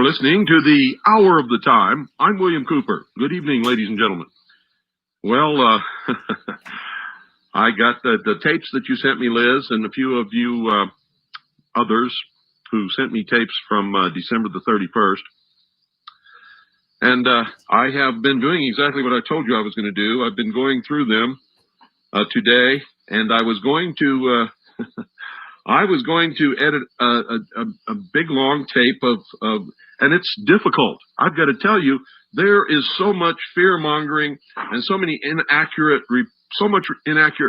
listening to the Hour of the Time. I'm William Cooper. Good evening, ladies and gentlemen. Well, I got the tapes that you sent me, Liz, and a few of you others who sent me tapes from December the 31st. And I have been doing exactly what I told you I was going to do. I've been going through them today, and I was going to edit a big long tape of, and it's difficult. I've got to tell you, there is so much fear mongering and so much inaccurate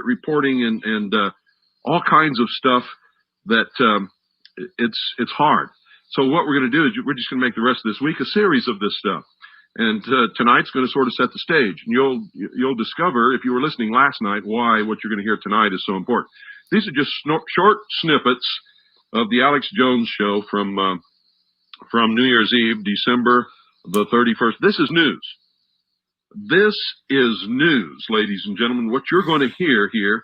reporting and all kinds of stuff that it's hard. So what we're going to do is we're just going to make the rest of this week a series of this stuff. And tonight's going to sort of set the stage. And you'll discover, if you were listening last night, why what you're going to hear tonight is so important. These are just short snippets of the Alex Jones show from New Year's Eve, December the 31st. This is news. This is news, ladies and gentlemen. What you're going to hear here,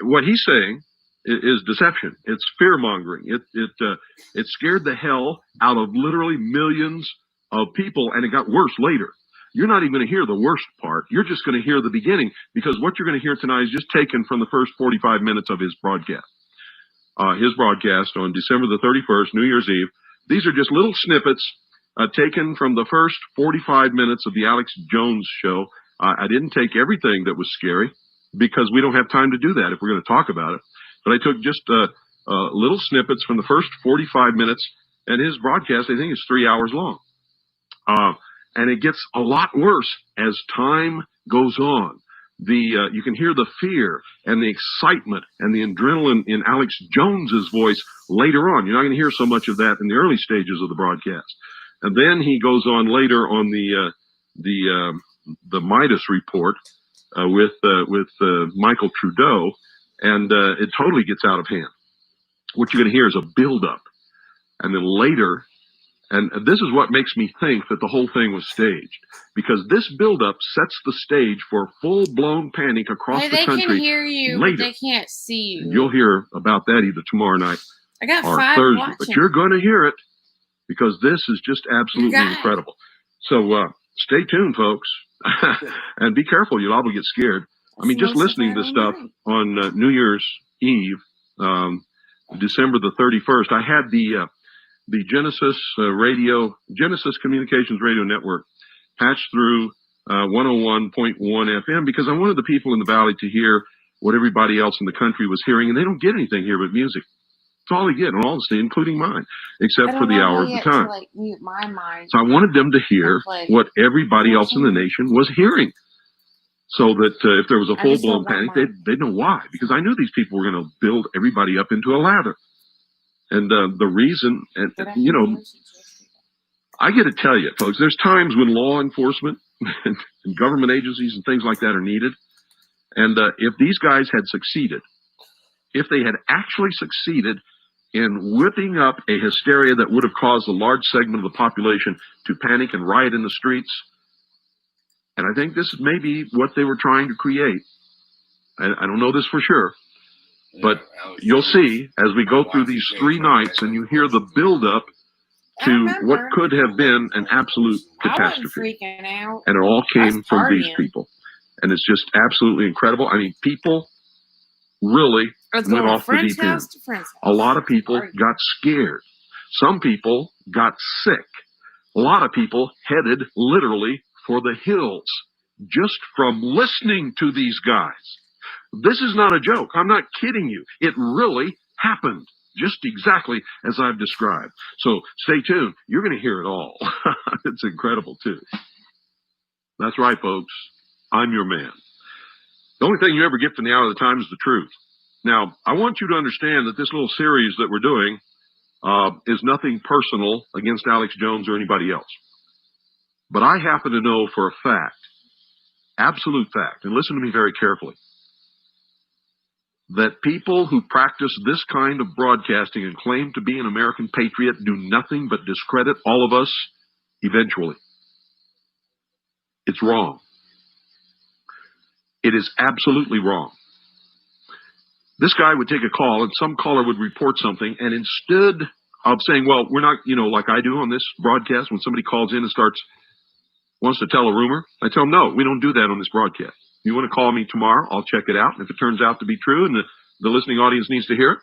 what he's saying is deception. It's fear-mongering. It scared the hell out of literally millions of people, and it got worse later. You're not even going to hear the worst part. You're just going to hear the beginning, because what you're going to hear tonight is just taken from the first 45 minutes of his broadcast. His broadcast on December the 31st, New Year's Eve. These are just little snippets taken from the first 45 minutes of the Alex Jones show. I didn't take everything that was scary, because we don't have time to do that if we're going to talk about it. But I took just little snippets from the first 45 minutes, and his broadcast, I think, is 3 hours long. And it gets a lot worse as time goes on. You can hear the fear and the excitement and the adrenaline in Alex Jones's voice later on. You're not going to hear so much of that in the early stages of the broadcast. And then he goes on later on the Midas report with Michael Trudeau, and it totally gets out of hand. What you're going to hear is a buildup, and then later. And this is what makes me think that the whole thing was staged, because this buildup sets the stage for full-blown panic across the country. They can hear you, later. But they can't see you. And you'll hear about that either tomorrow night or Thursday. Watching. But you're going to hear it, because this is just absolutely incredible. So stay tuned, folks, and be careful. You'll all get scared. I mean, just listening to this stuff on New Year's Eve, December the 31st, I had the Genesis Communications Radio Network patched through 101.1 FM, because I wanted the people in the Valley to hear what everybody else in the country was hearing, and they don't get anything here but music. That's all they get, in all honesty, including mine, except for the Hour of the Time. Mute my mind. So I wanted them to hear what everybody else in the nation was hearing, so that if there was a full-blown panic, they'd know why, because I knew these people were going to build everybody up into a lather. And the reason, and you know, I got to tell you, folks, there's times when law enforcement and government agencies and things like that are needed. And if these guys had succeeded, if they had actually succeeded in whipping up a hysteria that would have caused a large segment of the population to panic and riot in the streets, and I think this is maybe what they were trying to create. I don't know this for sure. But you'll see as we go through these 3 nights, and you hear the buildup to what could have been an absolute catastrophe. And it all came from these people. And it's just absolutely incredible. I mean, people really went off the deep end. A lot of people got scared. Some people got sick. A lot of people headed literally for the hills just from listening to these guys. This is not a joke. I'm not kidding you. It really happened, just exactly as I've described. So stay tuned. You're going to hear it all. It's incredible, too. That's right, folks. I'm your man. The only thing you ever get from the Hour of the Time is the truth. Now, I want you to understand that this little series that we're doing is nothing personal against Alex Jones or anybody else. But I happen to know for a fact, absolute fact, and listen to me very carefully, that people who practice this kind of broadcasting and claim to be an American patriot do nothing but discredit all of us eventually. It's wrong. It is absolutely wrong. This guy would take a call, and some caller would report something, and instead of saying, well, we're not, like I do on this broadcast, when somebody calls in and wants to tell a rumor, I tell them, no, we don't do that on this broadcast. If you want to call me tomorrow, I'll check it out. And if it turns out to be true and the listening audience needs to hear it,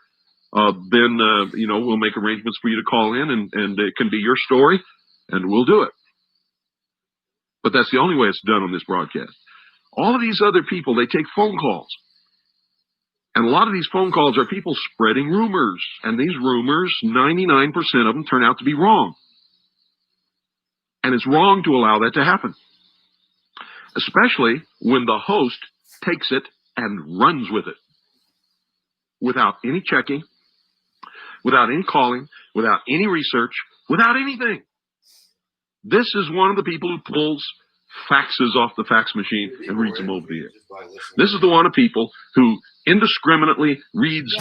then we'll make arrangements for you to call in, and it can be your story, and we'll do it. But that's the only way it's done on this broadcast. All of these other people, they take phone calls. And a lot of these phone calls are people spreading rumors. And these rumors, 99% of them turn out to be wrong. And it's wrong to allow that to happen. Especially when the host takes it and runs with it. Without any checking, without any calling, without any research, without anything. This is one of the people who pulls faxes off the fax machine and reads them over the air. This is the one of people who indiscriminately reads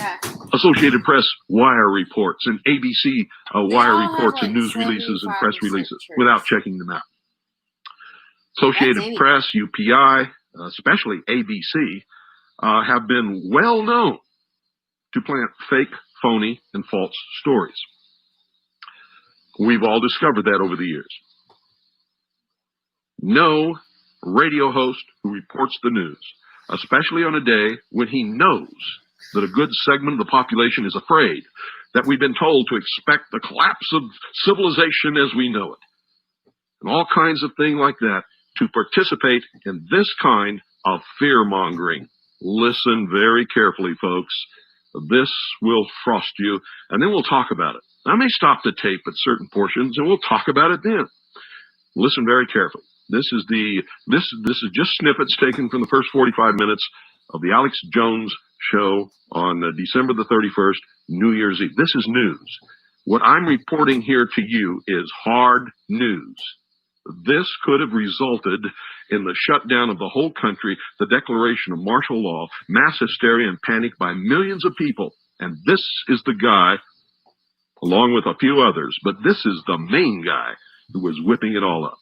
Associated Press wire reports and ABC wire reports and news releases and press releases without checking them out. Associated Press, UPI, especially ABC, have been well known to plant fake, phony, and false stories. We've all discovered that over the years. No radio host who reports the news, especially on a day when he knows that a good segment of the population is afraid, that we've been told to expect the collapse of civilization as we know it, and all kinds of things like that, to participate in this kind of fear-mongering. Listen very carefully, folks. This will frost you, and then we'll talk about it. I may stop the tape at certain portions, and we'll talk about it then. Listen very carefully. This is just snippets taken from the first 45 minutes of the Alex Jones show on December the 31st, New Year's Eve. This is news. What I'm reporting here to you is hard news. This could have resulted in the shutdown of the whole country, the declaration of martial law, mass hysteria and panic by millions of people. And this is the guy, along with a few others, but this is the main guy who was whipping it all up.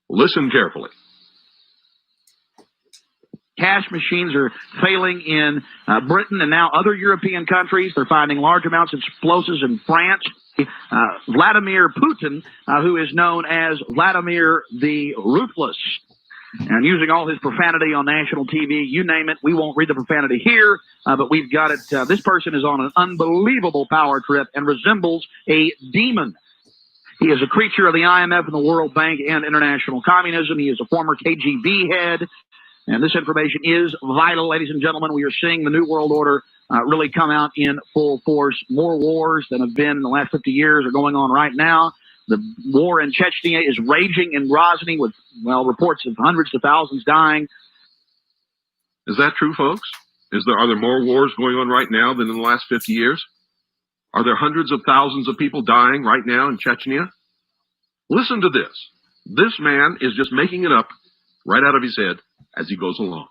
Listen carefully. Cash machines are failing in Britain and now other European countries. They're finding large amounts of explosives in France. Vladimir Putin, who is known as Vladimir the Ruthless, and using all his profanity on national TV, you name it. We won't read the profanity here, but we've got it. This person is on an unbelievable power trip and resembles a demon. He is a creature of the IMF and the World Bank and international communism. He is a former KGB head. And this information is vital, ladies and gentlemen. We are seeing the New World Order really come out in full force. More wars than have been in the last 50 years are going on right now. The war in Chechnya is raging in Grozny with, reports of hundreds of thousands dying. Is that true, folks? Are there more wars going on right now than in the last 50 years? Are there hundreds of thousands of people dying right now in Chechnya? Listen to this. This man is just making it up right out of his head as he goes along.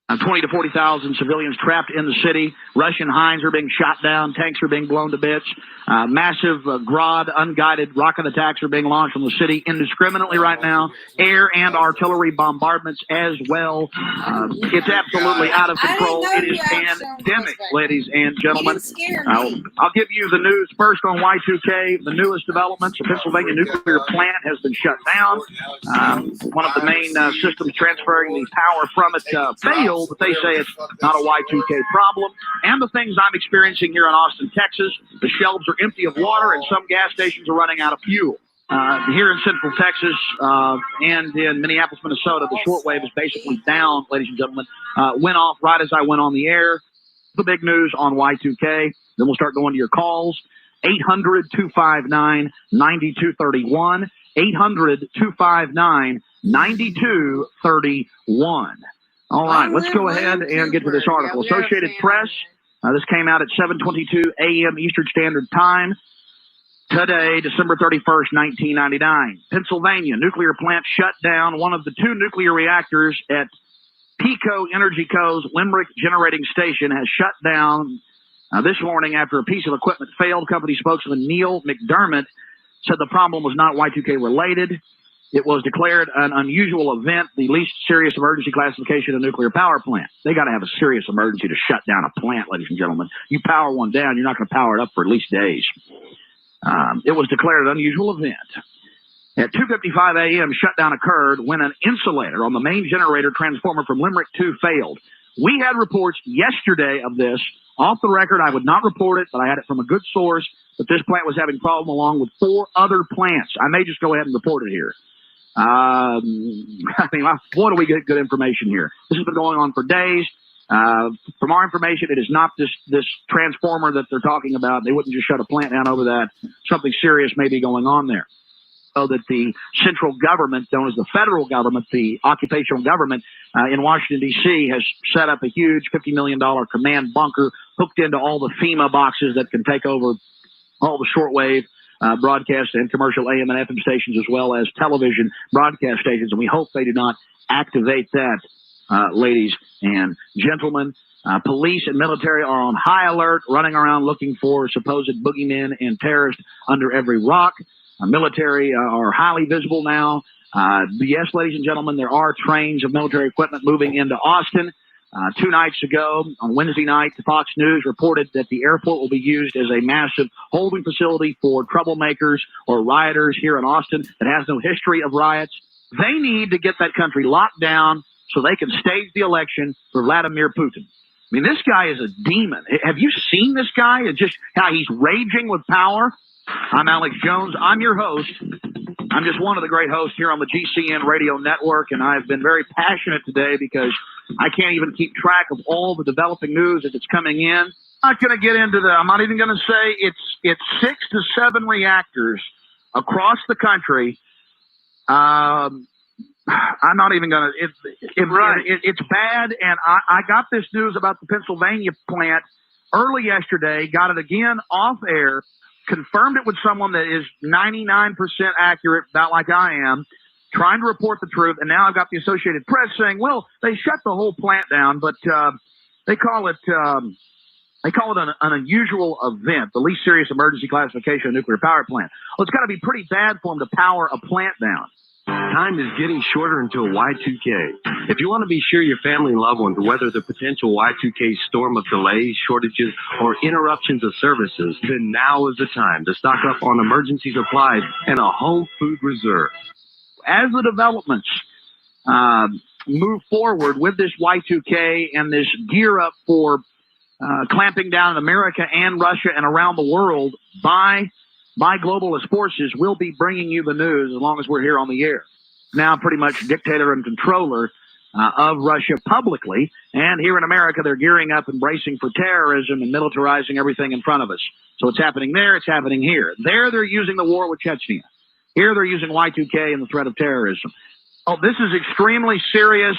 20 to 40,000 civilians trapped in the city. Russian Hinds are being shot down. Tanks are being blown to bits. Massive Grad unguided rocket attacks are being launched on the city indiscriminately right now. Air and artillery bombardments as well. It's absolutely out of control. It is pandemic, ladies and gentlemen. I'll give you the news first on Y2K. The newest developments. The Pennsylvania nuclear plant has been shut down. One of the main systems transferring the power from it failed. But they say it's not a Y2K problem. And the things I'm experiencing here in Austin, Texas, the shelves are empty of water and some gas stations are running out of fuel. Here in Central Texas and in Minneapolis, Minnesota, the shortwave is basically down, ladies and gentlemen. Went off right as I went on the air. The big news on Y2K. Then we'll start going to your calls. 800-259-9231. 800-259-9231. All right, let's go ahead and get to this article. Associated Press, this came out at 7:22 a.m. Eastern Standard Time today, December 31st, 1999. Pennsylvania nuclear plant shut down. One of the two nuclear reactors at PECO Energy Co.'s Limerick Generating Station has shut down this morning after a piece of equipment failed. Company spokesman Neil McDermott said the problem was not Y2K related. It was declared an unusual event, the least serious emergency classification of a nuclear power plant. They got to have a serious emergency to shut down a plant, ladies and gentlemen. You power one down, you're not going to power it up for at least days. It was declared an unusual event. At 2:55 a.m., shutdown occurred when an insulator on the main generator transformer from Limerick 2 failed. We had reports yesterday of this. Off the record, I would not report it, but I had it from a good source that this plant was having problem along with 4 other plants. I may just go ahead and report it here. I mean, boy, do we get good information here. This has been going on for days. From our information, it is not this transformer that they're talking about. They wouldn't just shut a plant down over that. Something serious may be going on there. So that the central government, known as the federal government, the occupational government in Washington, D.C., has set up a huge $50 million command bunker hooked into all the FEMA boxes that can take over all the shortwave broadcast and commercial AM and FM stations, as well as television broadcast stations. And we hope they do not activate that, ladies and gentlemen. Police and military are on high alert, running around looking for supposed boogeymen and terrorists under every rock. Military are highly visible now. Yes, ladies and gentlemen, there are trains of military equipment moving into Austin. 2 nights ago, on Wednesday night, Fox News reported that the airport will be used as a massive holding facility for troublemakers or rioters here in Austin that has no history of riots. They need to get that country locked down so they can stage the election for Vladimir Putin. I mean, this guy is a demon. Have you seen this guy? It's just how he's raging with power. I'm Alex Jones. I'm your host. I'm just one of the great hosts here on the GCN radio network, and I've been very passionate today because I can't even keep track of all the developing news as it's coming in. I'm not going to get into I'm not even going to say it's 6 to 7 reactors across the country. I'm not even going to. It's bad, and I got this news about the Pennsylvania plant early yesterday. Got it again off air. Confirmed it with someone that is 99% accurate, about like I am, trying to report the truth. And now I've got the Associated Press saying, well, they shut the whole plant down, but they call it an unusual event, the least serious emergency classification of a nuclear power plant. Well, it's got to be pretty bad for them to power a plant down. Time is getting shorter until Y2K. If you want to be sure your family and loved ones weather the potential Y2K storm of delays, shortages, or interruptions of services, then now is the time to stock up on emergency supplies and a home food reserve. As the developments move forward with this Y2K and this gear up for clamping down in America and Russia and around the world by globalist forces, we'll be bringing you the news as long as we're here on the air. Now pretty much dictator and controller of Russia publicly, and here in America they're gearing up and bracing for terrorism and militarizing everything in front of us. So it's happening there, it's happening here. There they're using the war with Chechnya. Here they're using Y2K and the threat of terrorism. Oh, this is extremely serious.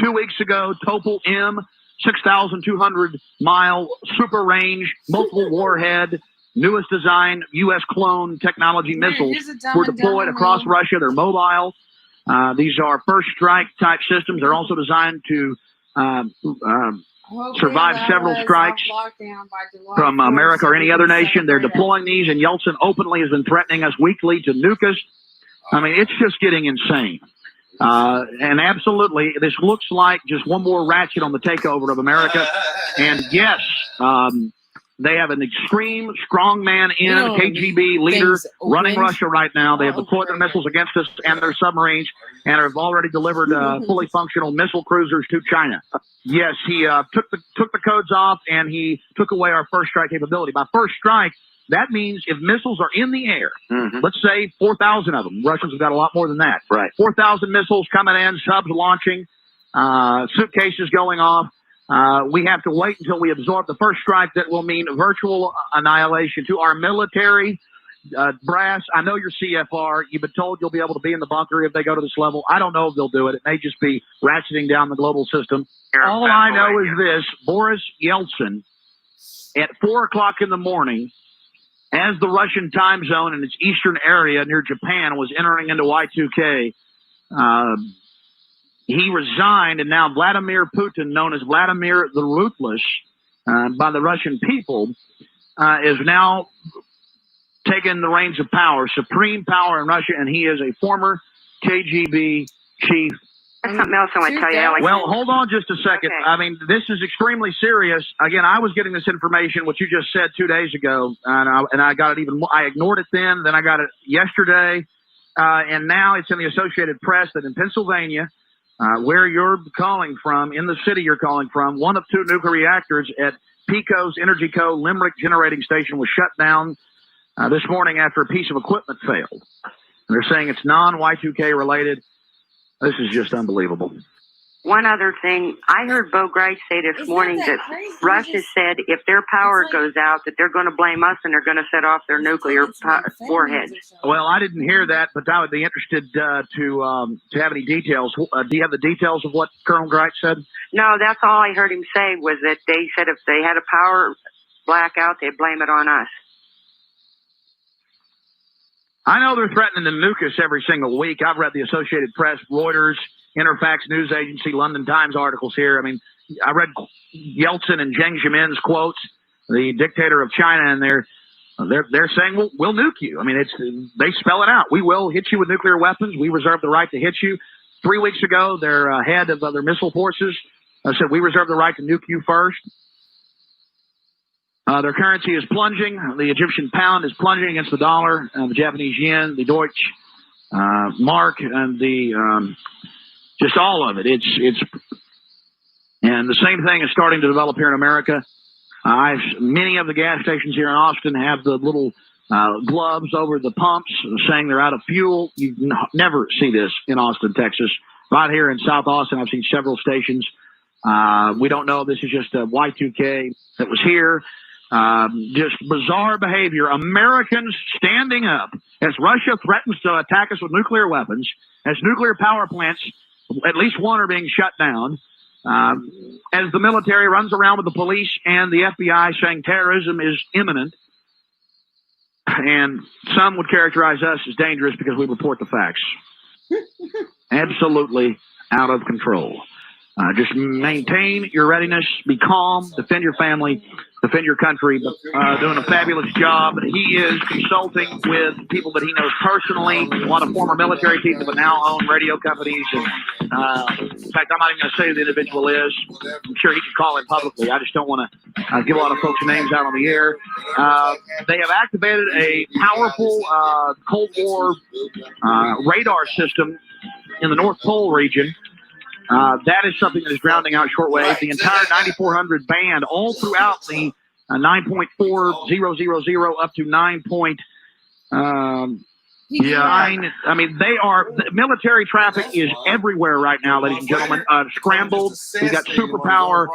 2 weeks ago, Topol M, 6,200-mile super range, multiple warhead, newest design, U.S. clone technology missiles were deployed across Russia. They're mobile. These are first strike type systems. They're also designed to survive several strikes from America or any other nation. They're deploying these, and Yeltsin openly has been threatening us weekly to nuke us. I mean, it's just getting insane. And absolutely, this looks like just one more ratchet on the takeover of America. And yes, they have an extreme strongman KGB leader running Russia right now. They have deployed their missiles against us and their submarines and have already delivered fully functional missile cruisers to China. Yes, he took the codes off and he took away our first strike capability. By first strike, that means if missiles are in the air, let's say 4,000 of them. Russians have got a lot more than that. Right. 4,000 missiles coming in, subs launching, suitcases going off. We have to wait until we absorb the first strike. That will mean virtual annihilation to our military brass. I know you're CFR. You've been told you'll be able to be in the bunker if they go to this level. I don't know if they'll do it. It may just be ratcheting down the global system. All I know is this: Boris Yeltsin, at 4 o'clock in the morning, as the Russian time zone in its eastern area near Japan was entering into Y2K, he resigned, and now Vladimir Putin, known as Vladimir the Ruthless by the Russian people, is now taking the reins of power, supreme power in Russia, and he is a former KGB chief. There's something else I want to tell you, Alex. Well, hold on just a second. Okay. I mean, this is extremely serious. Again, I was getting this information, what you just said 2 days ago, and I got it even more. I ignored it then I got it yesterday, and now it's in the Associated Press that in Pennsylvania, where you're calling from, in the city you're calling from, one of 2 nuclear reactors at PECO's Energy Co. Limerick Generating Station was shut down this morning after a piece of equipment failed. And they're saying it's non-Y2K related. This is just unbelievable. One other thing, I heard Bo Greig say this morning that Russia said if their power goes out, that they're going to blame us and they're going to set off their nuclear warheads. Well, I didn't hear that, but I would be interested to have any details. Do you have the details of what Colonel Greig said? No, that's all I heard him say was that they said if they had a power blackout, they'd blame it on us. I know they're threatening to nuke us every single week. I've read the Associated Press, Reuters, Interfax News Agency, London Times articles here. I mean, I read Yeltsin and Jiang Zemin's quotes, the dictator of China, and they're saying we'll nuke you. I mean, they spell it out. We will hit you with nuclear weapons. We reserve the right to hit you. 3 weeks ago, their head of their missile forces said we reserve the right to nuke you first. Their currency is plunging. The Egyptian pound is plunging against the dollar, the Japanese yen, the Deutsche mark, and the just all of it. It's and the same thing is starting to develop here in America. Many of the gas stations here in Austin have the little gloves over the pumps saying they're out of fuel. You never see this in Austin, Texas. Right here in South Austin, I've seen several stations. We don't know if this is just a Y2K that was here. Just bizarre behavior. Americans standing up as Russia threatens to attack us with nuclear weapons, as nuclear power plants, at least one, are being shut down, as the military runs around with the police and the FBI saying terrorism is imminent. And some would characterize us as dangerous because we report the facts. Absolutely out of control. Just maintain your readiness, be calm, defend your family, defend your country. Doing a fabulous job. He is consulting with people that he knows personally, a lot of former military people that now own radio companies. And, in fact, I'm not even going to say who the individual is. I'm sure he can call in publicly. I just don't want to give a lot of folks' names out on the air. They have activated a powerful Cold War radar system in the North Pole region. That is something that is drowning out shortwave. The entire 9400 band, all throughout the 9.4000 up to 9. I mean, the military traffic is everywhere right now, ladies and gentlemen. Scrambled. We've got superpower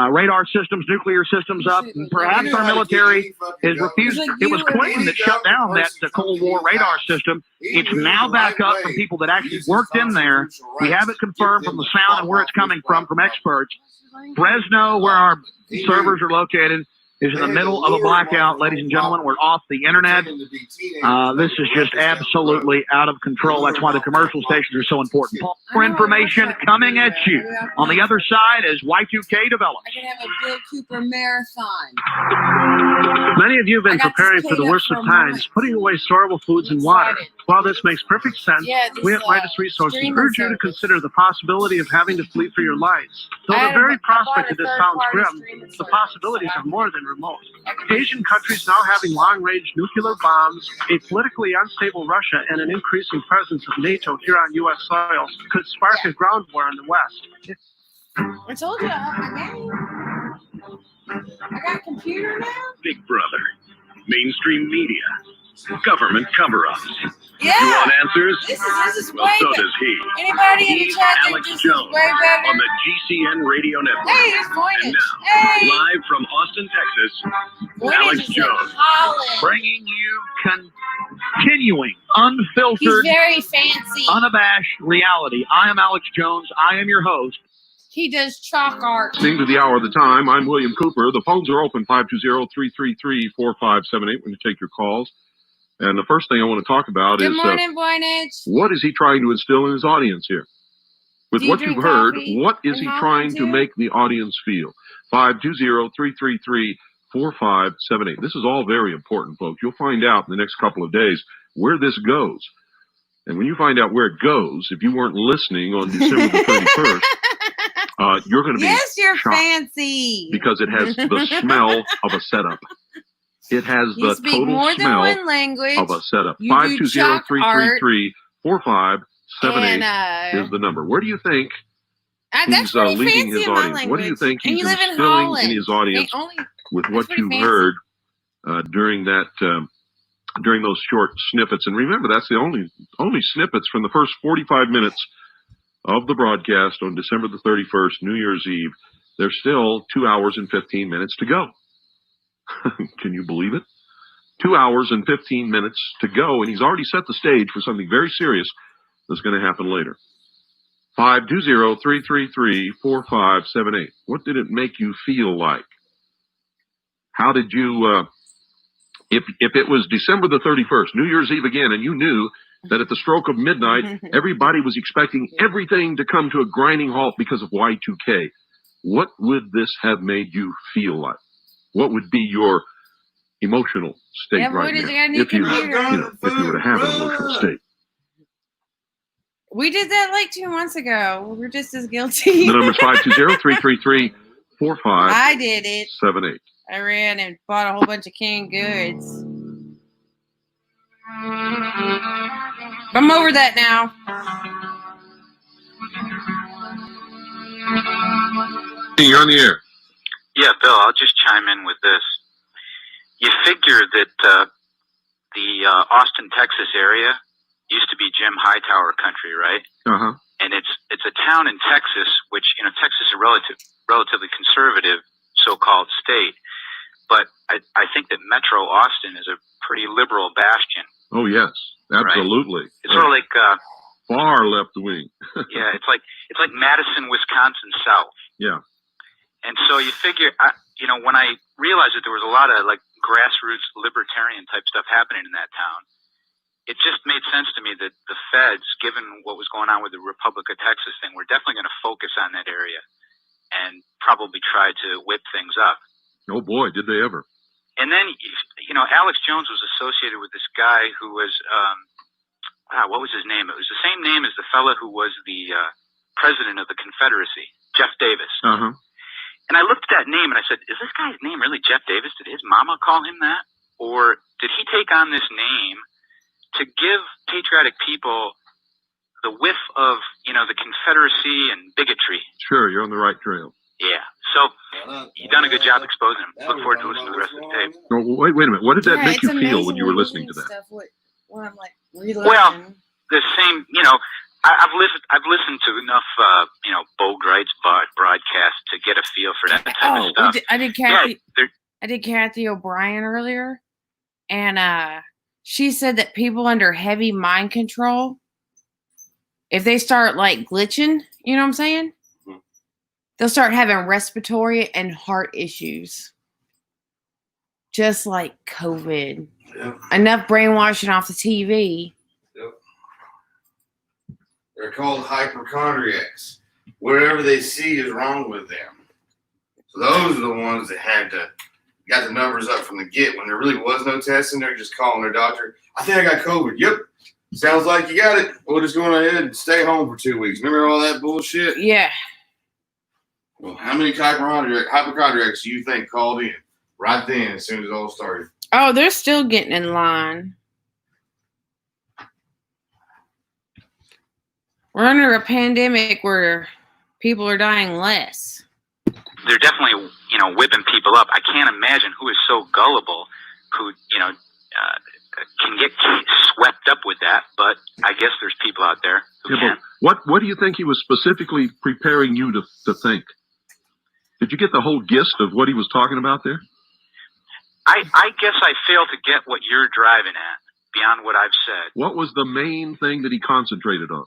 radar systems, nuclear systems up. And perhaps our military is refused. It was Clinton that shut down the Cold War radar system. It's now back up from people that actually worked in there. We have it confirmed from the sound and where it's coming from experts. Fresno, where our servers are located, is in the middle of a blackout, ladies and gentlemen. We're off the internet. This is just absolutely out of control. That's why the commercial stations are so important. More information coming at you on the other side as Y2K develops. I can have a Bill Cooper marathon. Many of you have been preparing for the worst of times, putting away storable foods and water. While this makes perfect sense, we at Midas Resources urge you to consider the possibility of having to flee for your lives. Though the very prospect of this sounds grim, the possibilities are more than remote. Asian countries now having long-range nuclear bombs, a politically unstable Russia, and an increasing presence of NATO here on U.S. soil could spark a ground war in the West. I told you I have my name. I got a computer now? Big Brother, mainstream media, government cover-ups. Yeah. You want answers? This is Well, way so better. does he. Anybody in the He's chat think Alex this is Jones way better? on the GCN Radio Network. Hey, it's Voynich. And now, Hey. live from Austin, Texas, Voynich Alex is in Jones. Holland. Bringing you continuing, He's unfiltered, very fancy. unabashed reality. I am Alex Jones. I am your host. He does chalk art. Listening to the hour of the time. I'm William Cooper. The phones are open, 520-333-4578. We're going to take your calls. And the first thing I want to talk about Good is morning, Voynich. what is he trying to instill in his audience here? With Do you what you've drink heard, coffee what is in he Holland trying to too? make the audience feel? 520-333-4578. This is all very important, folks. You'll find out in the next couple of days where this goes. And when you find out where it goes, if you weren't listening on December the 31st, you're going to be yes, you're shocked fancy. because it has the smell of a setup. It has You the speak total more than smell one language. of a setup. You do chalk art. 520-333-4578 is the number. Where do you think That's he's pretty leading fancy his in my audience? What do you language. think And he's you live in instilling Holland. in his audience They only- with that's what pretty you fancy. heard during that during those short snippets? And remember, that's the only snippets from the first 45 minutes of the broadcast on December the 31st, New Year's Eve. There's still 2 hours and 15 minutes to go. Can you believe it? 2 hours and 15 minutes to go, and he's already set the stage for something very serious that's going to happen later. 520-333-4578. What did it make you feel like? How did you, if it was December the 31st, New Year's Eve again, and you knew that at the stroke of midnight, everybody was expecting everything to come to a grinding halt because of Y2K, what would this have made you feel like? What would be your emotional state right now? If you were to have an emotional state. We did that like 2 months ago. We're just as guilty. The number's 520-333-4578. I did it. I ran and bought a whole bunch of canned goods. I'm over that now. You're on the air. Yeah, Bill, I'll just chime in with this. You figure that the Austin, Texas area used to be Jim Hightower country, right? Uh-huh. And it's a town in Texas, which, Texas is a relatively conservative so-called state. But I think that Metro Austin is a pretty liberal bastion. Oh, yes. Absolutely. Right? It's sort of like far left wing. Yeah, it's like Madison, Wisconsin South. Yeah. And so you figure, when I realized that there was a lot of like grassroots libertarian type stuff happening in that town, it just made sense to me that the feds, given what was going on with the Republic of Texas thing, were definitely going to focus on that area and probably try to whip things up. Oh boy, did they ever. And then, Alex Jones was associated with this guy who was, what was his name? It was the same name as the fella who was the president of the Confederacy, Jeff Davis. Uh-huh. And I looked at that name and I said, is this guy's name really Jeff Davis? Did his mama call him that? Or did he take on this name to give patriotic people the whiff of, the Confederacy and bigotry? Sure, you're on the right trail. Yeah. So you've done a good job exposing him. Look forward to listening to the rest of the tape. Oh, wait a minute. What did that make you feel when you were listening to that? Stuff, what I'm like relearning. Well, the same, I've listened to enough, Bo Greit's broadcast to get a feel for that type of stuff. I did Kathy O'Brien earlier, and she said that people under heavy mind control, if they start like glitching, you know what I'm saying? They'll start having respiratory and heart issues. Just like COVID. Yep. Enough brainwashing off the TV. Yep. They're called hypochondriacs. Whatever they see is wrong with them. So those are the ones that got the numbers up from the get. When there really was no testing, they're just calling their doctor. I think I got COVID. Yep. Sounds like you got it. We'll just go ahead and stay home for 2 weeks. Remember all that bullshit? Yeah. Well, how many hypochondriacs do you think called in right then as soon as it all started? Oh, they're still getting in line. We're under a pandemic where people are dying less. They're definitely, whipping people up. I can't imagine who is so gullible who, can get swept up with that. But I guess there's people out there who can. What do you think he was specifically preparing you to think? Did you get the whole gist of what he was talking about there? I guess I fail to get what you're driving at beyond what I've said. What was the main thing that he concentrated on?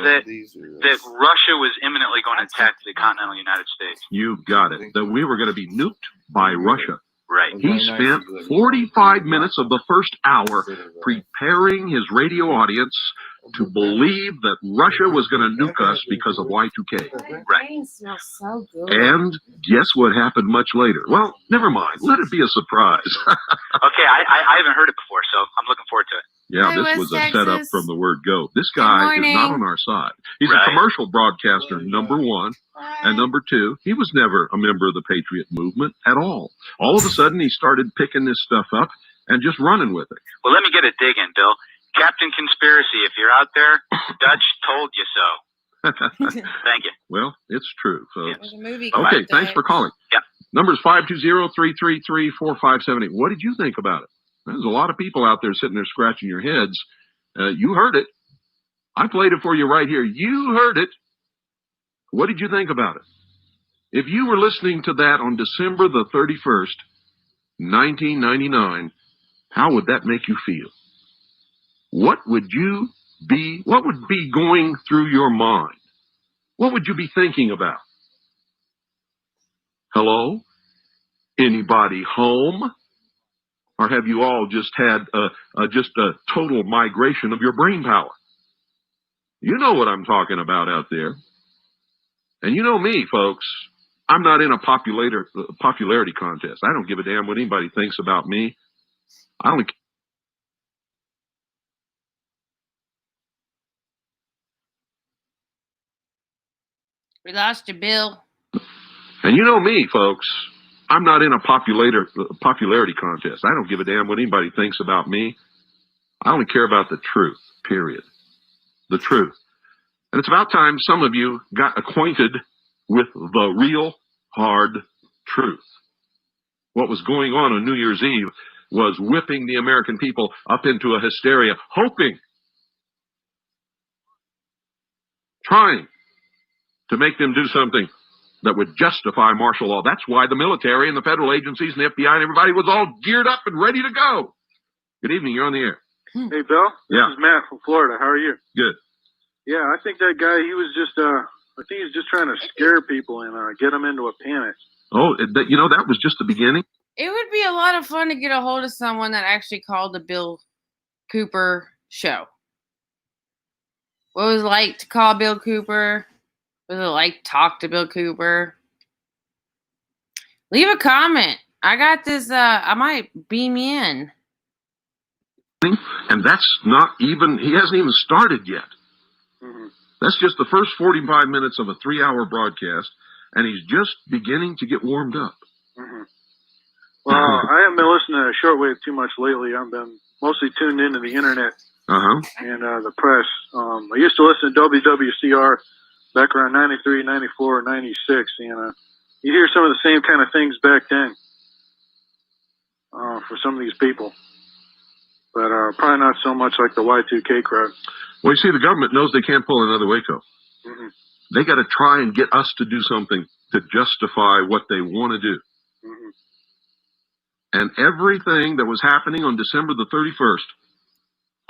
That Russia was imminently going to attack the continental United States. You got it. That we were going to be nuked by Russia. Right. He spent 45 minutes of the first hour preparing his radio audience to believe that Russia was going to nuke us because of Y2K. Right. Smells so good. And guess what happened much later? Well, never mind. Let it be a surprise. Okay, I haven't heard it before, so I'm looking forward to it. Yeah, Hi, this West was a Texas. setup from the word go. This guy is not on our side. He's a commercial broadcaster, number one. And number two, he was never a member of the Patriot movement at all. All of a sudden, he started picking this stuff up and just running with it. Well, let me get a dig in, Bill. Captain Conspiracy, if you're out there, Dutch told you so. Thank you. Well, it's true, folks. It was a movie. Okay, thanks for calling. Yeah. Number's 520-333-4578. What did you think about it? There's a lot of people out there sitting there scratching your heads. You heard it. I played it for you right here. You heard it. What did you think about it? If you were listening to that on December the 31st, 1999, how would that make you feel? What would be going through your mind? What would you be thinking about? Hello? Anybody home? Or have you all just had a total migration of your brain power? You know what I'm talking about out there. And you know me, folks. I'm not in a popularity contest. I don't give a damn what anybody thinks about me. I only We lost you, Bill. And you know me, folks. I'm not in a popularity contest. I don't give a damn what anybody thinks about me. I only care about the truth, period. The truth. And it's about time some of you got acquainted with the real hard truth. What was going on New Year's Eve was whipping the American people up into a hysteria, trying to make them do something that would justify martial law. That's why the military and the federal agencies and the FBI and everybody was all geared up and ready to go. Good evening. You're on the air. Hey, Bill. Yeah. This is Matt from Florida. How are you? Good. Yeah, I think that guy, he was just, I think he's just trying to scare people and get them into a panic. Oh, that was just the beginning. It would be a lot of fun to get a hold of someone that actually called the Bill Cooper show. What was it like to call Bill Cooper? What was it like to talk to Bill Cooper? Leave a comment. I got this. I might beam you in. And that's not even, he hasn't even started yet. Mm-hmm. That's just the first 45 minutes of a 3-hour broadcast, and he's just beginning to get warmed up. Mm-hmm. Well, I haven't been listening to shortwave too much lately. I've been mostly tuned into the internet and the press. I used to listen to WWCR back around 93, 94, 96, and you hear some of the same kind of things back then for some of these people. But probably not so much like the Y2K crowd. Well, you see, the government knows they can't pull another Waco. Mm-hmm. They got to try and get us to do something to justify what they want to do. Mm-hmm. And everything that was happening on December the 31st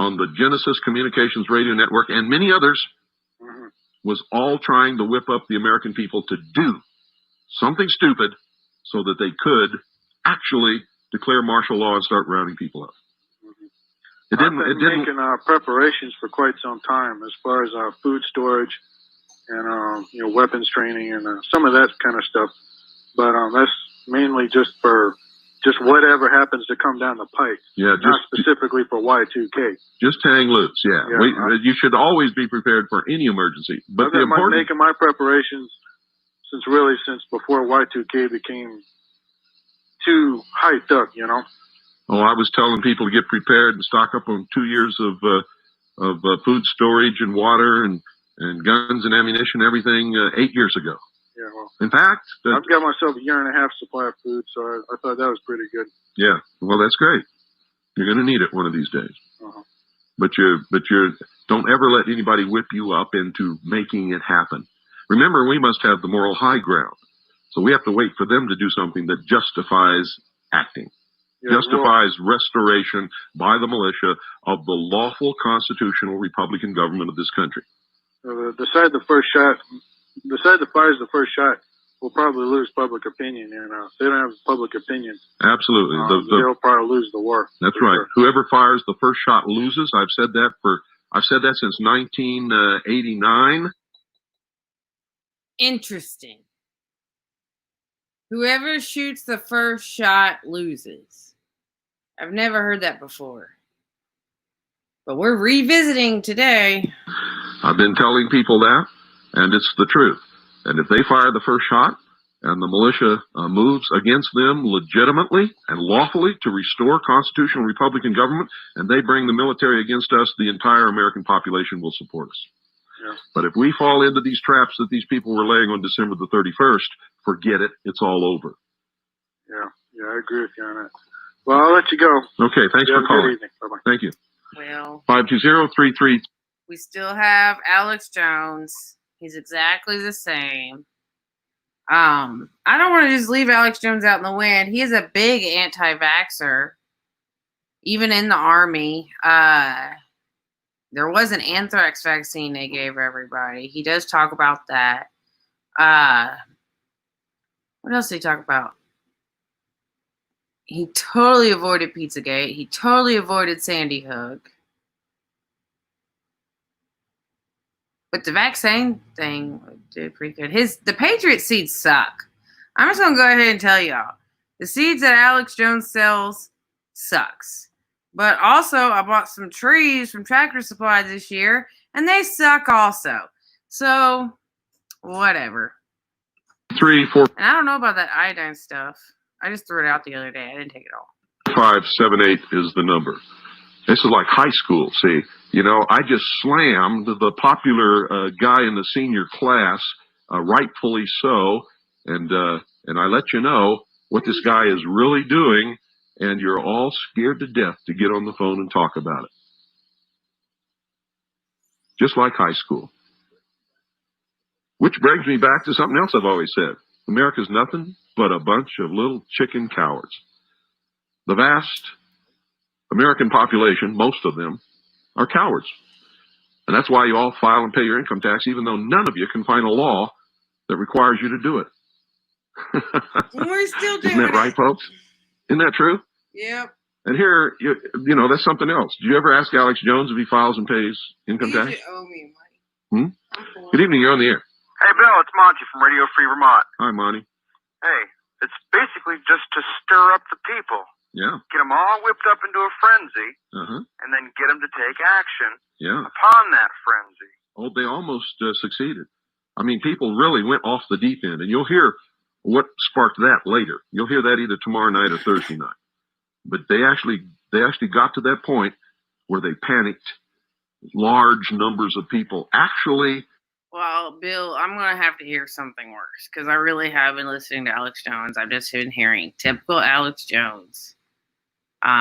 on the Genesis Communications Radio Network and many others was all trying to whip up the American people to do something stupid so that they could actually declare martial law and start rounding people up. I've been making preparations for quite some time as far as food storage and weapons training and some of that kind of stuff. But that's mainly just for whatever happens to come down the pike. Yeah, not specifically for Y2K. Just hang loose. Yeah, you should always be prepared for any emergency. But I've been making my preparations since before Y2K became too hyped up. Oh, I was telling people to get prepared and stock up on 2 years of food storage and water and guns and ammunition, everything 8 years ago. Yeah, well, in fact, I've got myself a 1.5 year supply of food, so I thought that was pretty good. Yeah, well, that's great. You're going to need it one of these days. But you don't ever let anybody whip you up into making it happen. Remember, we must have the moral high ground, so we have to wait for them to do something that justifies acting. Justifies restoration by the militia of the lawful constitutional Republican government of this country. The side that fires the first shot will probably lose public opinion. If they don't have public opinion, absolutely, they'll probably lose the war. That's right. Sure. Whoever fires the first shot loses. I've said that for I've said that since 1989. Interesting. Whoever shoots the first shot loses. I've never heard that before. But we're revisiting today. I've been telling people that, and it's the truth. And if they fire the first shot and the militia moves against them legitimately and lawfully to restore constitutional Republican government, and they bring the military against us, the entire American population will support us. Yeah. But if we fall into these traps that these people were laying on December the 31st, forget it. It's all over. Yeah, I agree with you on that. Well, I'll let you go. Okay, thanks for calling. Good evening. Bye-bye. Thank you. Well, 520-33. we still have Alex Jones. He's exactly the same. I don't want to just leave Alex Jones out in the wind. He is a big anti-vaxxer, even in the Army. There was an anthrax vaccine they gave everybody. He does talk about that. What else did he talk about? He totally avoided Pizzagate. He totally avoided Sandy Hook. But the vaccine thing did pretty good. The Patriot seeds suck. I'm just going to go ahead and tell y'all. The seeds that Alex Jones sells sucks. But also, I bought some trees from Tractor Supply this year, and they suck also. So, whatever. 3, 4, And I don't know about that iodine stuff. I just threw it out the other day. I didn't take it all. 5, 7, 8 is the number. This is like high school. See, you know, I just slammed the popular guy in the senior class, rightfully so, and I let you know what this guy is really doing, and you're all scared to death to get on the phone and talk about it. Just like high school. Which brings me back to something else I've always said. America's nothing but a bunch of little chicken cowards. The vast American population, most of them, are cowards. And that's why you all file and pay your income tax, even though none of you can find a law that requires you to do it. We're still doing Isn't that right, folks? Isn't that true? Yep. And here, you know, that's something else. Do you ever ask Alex Jones if he files and pays income tax? You owe me money. Good evening, you're on the air. Hey, Bill, it's Monty from Radio Free Vermont. Hi, Monty. Hey, it's basically just to stir up the people. Yeah. Get them all whipped up into a frenzy, Uh-huh. and then get them to take action Yeah. upon that frenzy. Oh, they almost succeeded. I mean, people really went off the deep end, and you'll hear what sparked that later. You'll hear that either tomorrow night or Thursday night. But they actually got to that point where they panicked. Large numbers of people actually. Well, Bill, I'm going to have to hear something worse because I really have been listening to Alex Jones. I've just been hearing typical Alex Jones.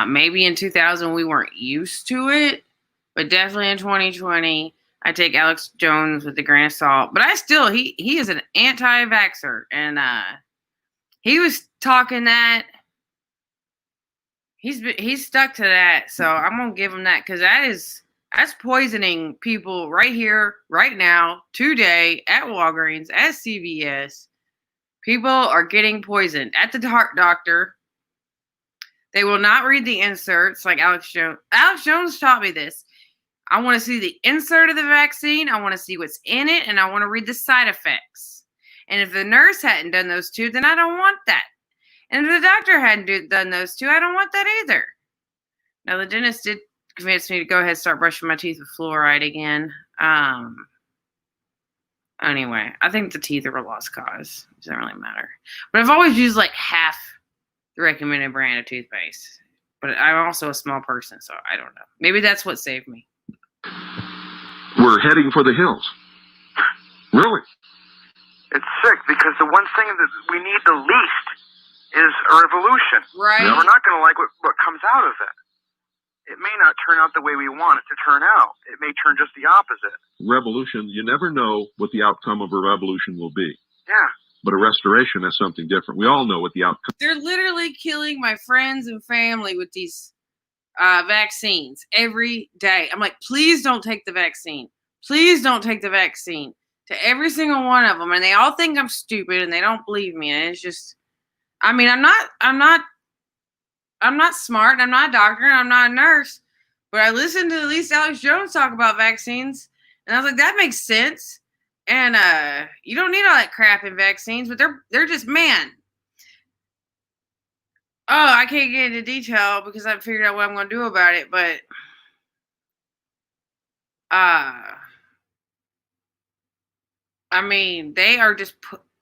Maybe in 2000 we weren't used to it, but definitely in 2020, I take Alex Jones with a grain of salt. But he is an anti-vaxxer, and he was talking that he's stuck to that. So I'm gonna give him that because that's poisoning people right here, right now, today at Walgreens, at CVS. People are getting poisoned at the heart doctor. They will not read the inserts like Alex Jones. Alex Jones taught me this. I want to see the insert of the vaccine. I want to see what's in it, and I want to read the side effects. And if the nurse hadn't done those two, then I don't want that. And if the doctor hadn't done those two, I don't want that either. Now, the dentist did convince me to go ahead and start brushing my teeth with fluoride again. Anyway, I think the teeth are a lost cause. It doesn't really matter. But I've always used like half the recommended brand of toothpaste. But I'm also a small person, so I don't know. Maybe that's what saved me. We're heading for the hills. Really? It's sick because the one thing that we need the least is a revolution. Right. And we're not going to like what comes out of it. It may not turn out the way we want it to turn out. It may turn just the opposite. Revolution, you never know what the outcome of a revolution will be. Yeah. But a restoration is something different. We all know what the outcome. They're literally killing my friends and family with these vaccines every day. I'm like, please don't take the vaccine. Please don't take the vaccine. To every single one of them. And they all think I'm stupid and they don't believe me. And it's just, I mean, I'm not smart. I'm not a doctor. I'm not a nurse. But I listened to at least Alex Jones talk about vaccines, and I was like, that makes sense. And you don't need all that crap in vaccines, but they're just, man. Oh, I can't get into detail because I haven't figured out what I'm going to do about it, but I mean, they are just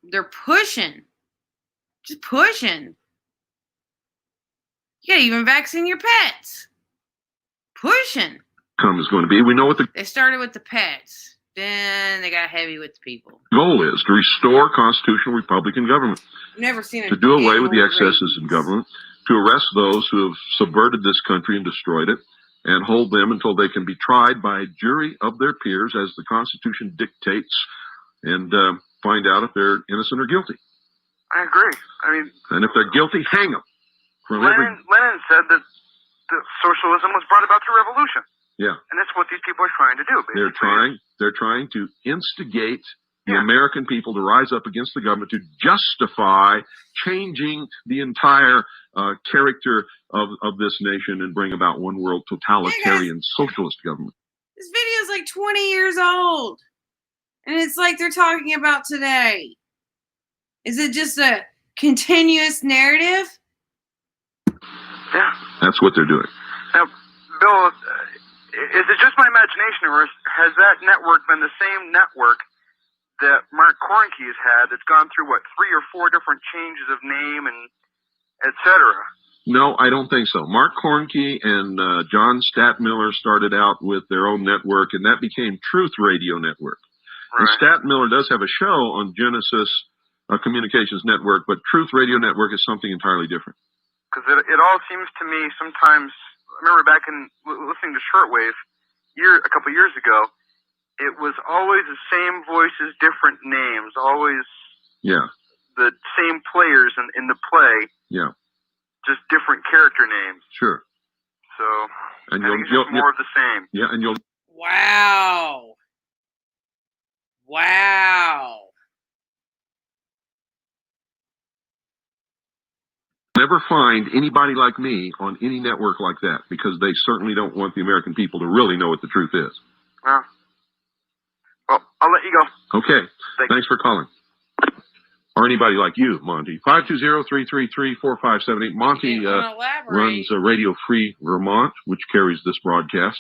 they're pushing. Just pushing. You gotta even vaccine your pets. Pushing. Is going to be. We know what the They started with the pets. Then they got heavy with the people. goal is: to restore constitutional Republican government, I've never seen to do away with the excesses in government, to arrest those who have subverted this country and destroyed it, and hold them until they can be tried by a jury of their peers as the Constitution dictates, and find out if they're innocent or guilty. I agree. I mean, And if they're guilty, hang them. Lenin said that socialism was brought about through revolution. Yeah. And that's what these people are trying to do, basically. They're trying to instigate the American people to rise up against the government to justify changing the entire character of this nation and bring about one world totalitarian socialist government. This video is like 20 years old. And it's like they're talking about today. Is it just a continuous narrative? Yeah. That's what they're doing. Now, Bill, is it just my imagination, or has that network been the same network that Mark Kornke has had that's gone through, 3 or 4 different changes of name and et cetera? No, I don't think so. Mark Kornke and John Stadtmiller started out with their own network, and that became Truth Radio Network. Right. And Stadtmiller does have a show on Genesis Communications Network, but Truth Radio Network is something entirely different. Because it all seems to me sometimes, I remember back in listening to Shortwave a couple years ago, it was always the same voices, different names, always the same players in the play, just different character names. Sure. So, And I think it's just more of the same. Yeah, and you'll... Wow. Wow. never find anybody like me on any network like that, because they certainly don't want the American people to really know what the truth is. Well, I'll let you go. Okay. Thanks for calling. Or anybody like you, Monty. 520-333-4578. Monty runs Radio Free Vermont, which carries this broadcast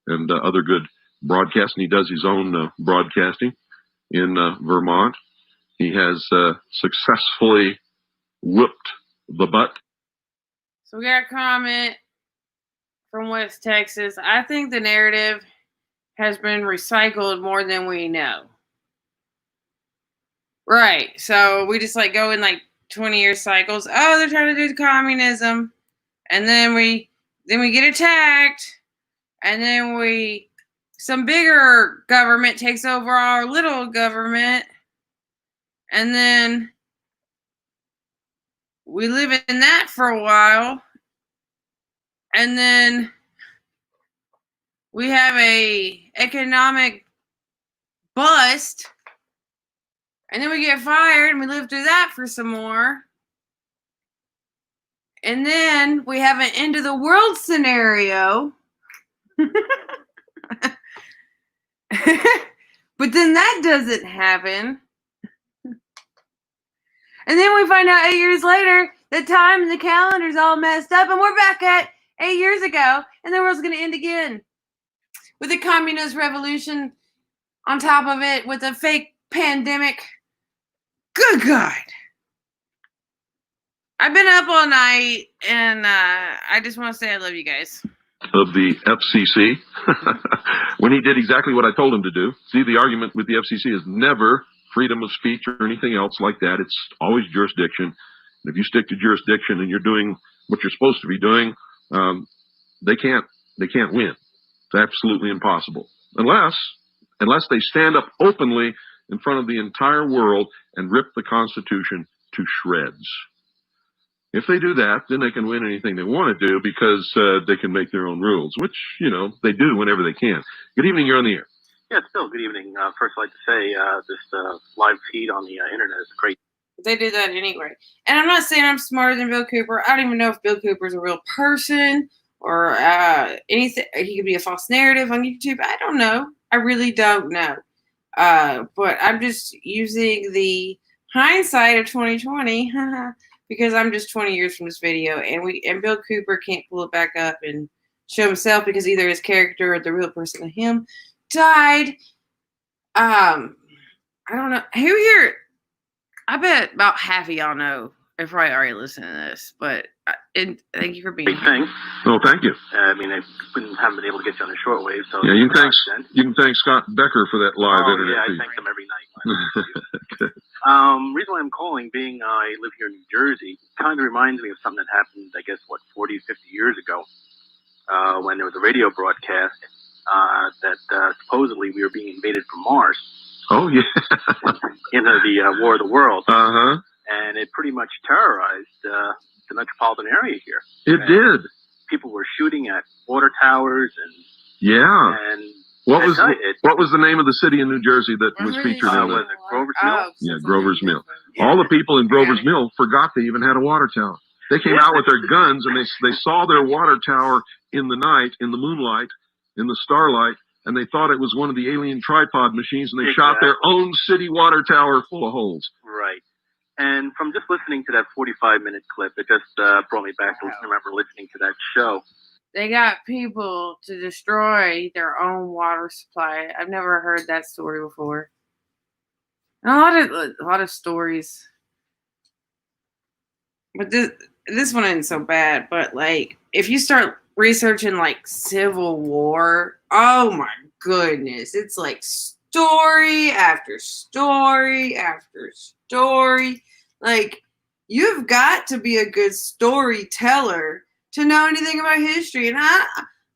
and other good broadcasts, and he does his own broadcasting in Vermont. He has successfully whipped the butt. So we got a comment from West Texas. I think the narrative has been recycled more than we know. Right. So we just like go in like 20-year cycles. Oh, they're trying to do communism. And then we get attacked. And then some bigger government takes over our little government. And then we live in that for a while. And then we have a economic bust. And then we get fired and we live through that for some more. And then we have an end of the world scenario. But then that doesn't happen. And then we find out 8 years later, the time and the calendar's all messed up, and we're back at 8 years ago, and the world's going to end again. With a communist revolution on top of it, with a fake pandemic. Good God. I've been up all night, and I just want to say I love you guys. Of the FCC, when he did exactly what I told him to do. See, the argument with the FCC is never freedom of speech or anything else like that. It's always jurisdiction. And if you stick to jurisdiction and you're doing what you're supposed to be doing, they can't win. It's absolutely impossible. Unless they stand up openly in front of the entire world and rip the Constitution to shreds. If they do that, then they can win anything they want to do, because they can make their own rules, which, they do whenever they can. Good evening, you're on the air. Yeah, it's Bill. Good evening. First, I'd like to say this live feed on the internet is great. They do that anyway. And I'm not saying I'm smarter than Bill Cooper. I don't even know if Bill Cooper's a real person or anything. He could be a false narrative on YouTube. I don't know. I really don't know. But I'm just using the hindsight of 2020 because I'm just 20 years from this video, and Bill Cooper can't pull it back up and show himself because either his character or the real person of him died. I don't know. Who here? I bet about half of y'all know. They're probably already listening to this, but thank you for being Big thing. Oh, thank you. I mean, haven't been able to get you on the shortwave, so Yeah, you can thank Scott Becker for that live internet yeah, feed. I thank them every night. Reason why I'm calling, being I live here in New Jersey, kind of reminds me of something that happened, I guess, 40, 50 years ago, when there was a radio broadcast that supposedly we were being invaded from Mars. Oh, yeah. Into the War of the Worlds. Uh-huh. And it pretty much terrorized the metropolitan area here. It did. People were shooting at water towers and and what was the name of the city in New Jersey that was featured in that? Was it Grover's Mill? Yeah, Grover's Mill. All the people in Grover's Mill forgot they even had a water tower. They came out with their guns and they saw their water tower in the night, in the moonlight, in the starlight, and they thought it was one of the alien tripod machines, and they shot their own city water tower full of holes. Right. And from just listening to that 45-minute clip, it just brought me back to remember listening to that show. They got people to destroy their own water supply. I've never heard that story before. And a lot of stories. But this one isn't so bad. But like, if you start researching like Civil War, oh my goodness, it's like story after story after story. Like, you've got to be a good storyteller to know anything about history. And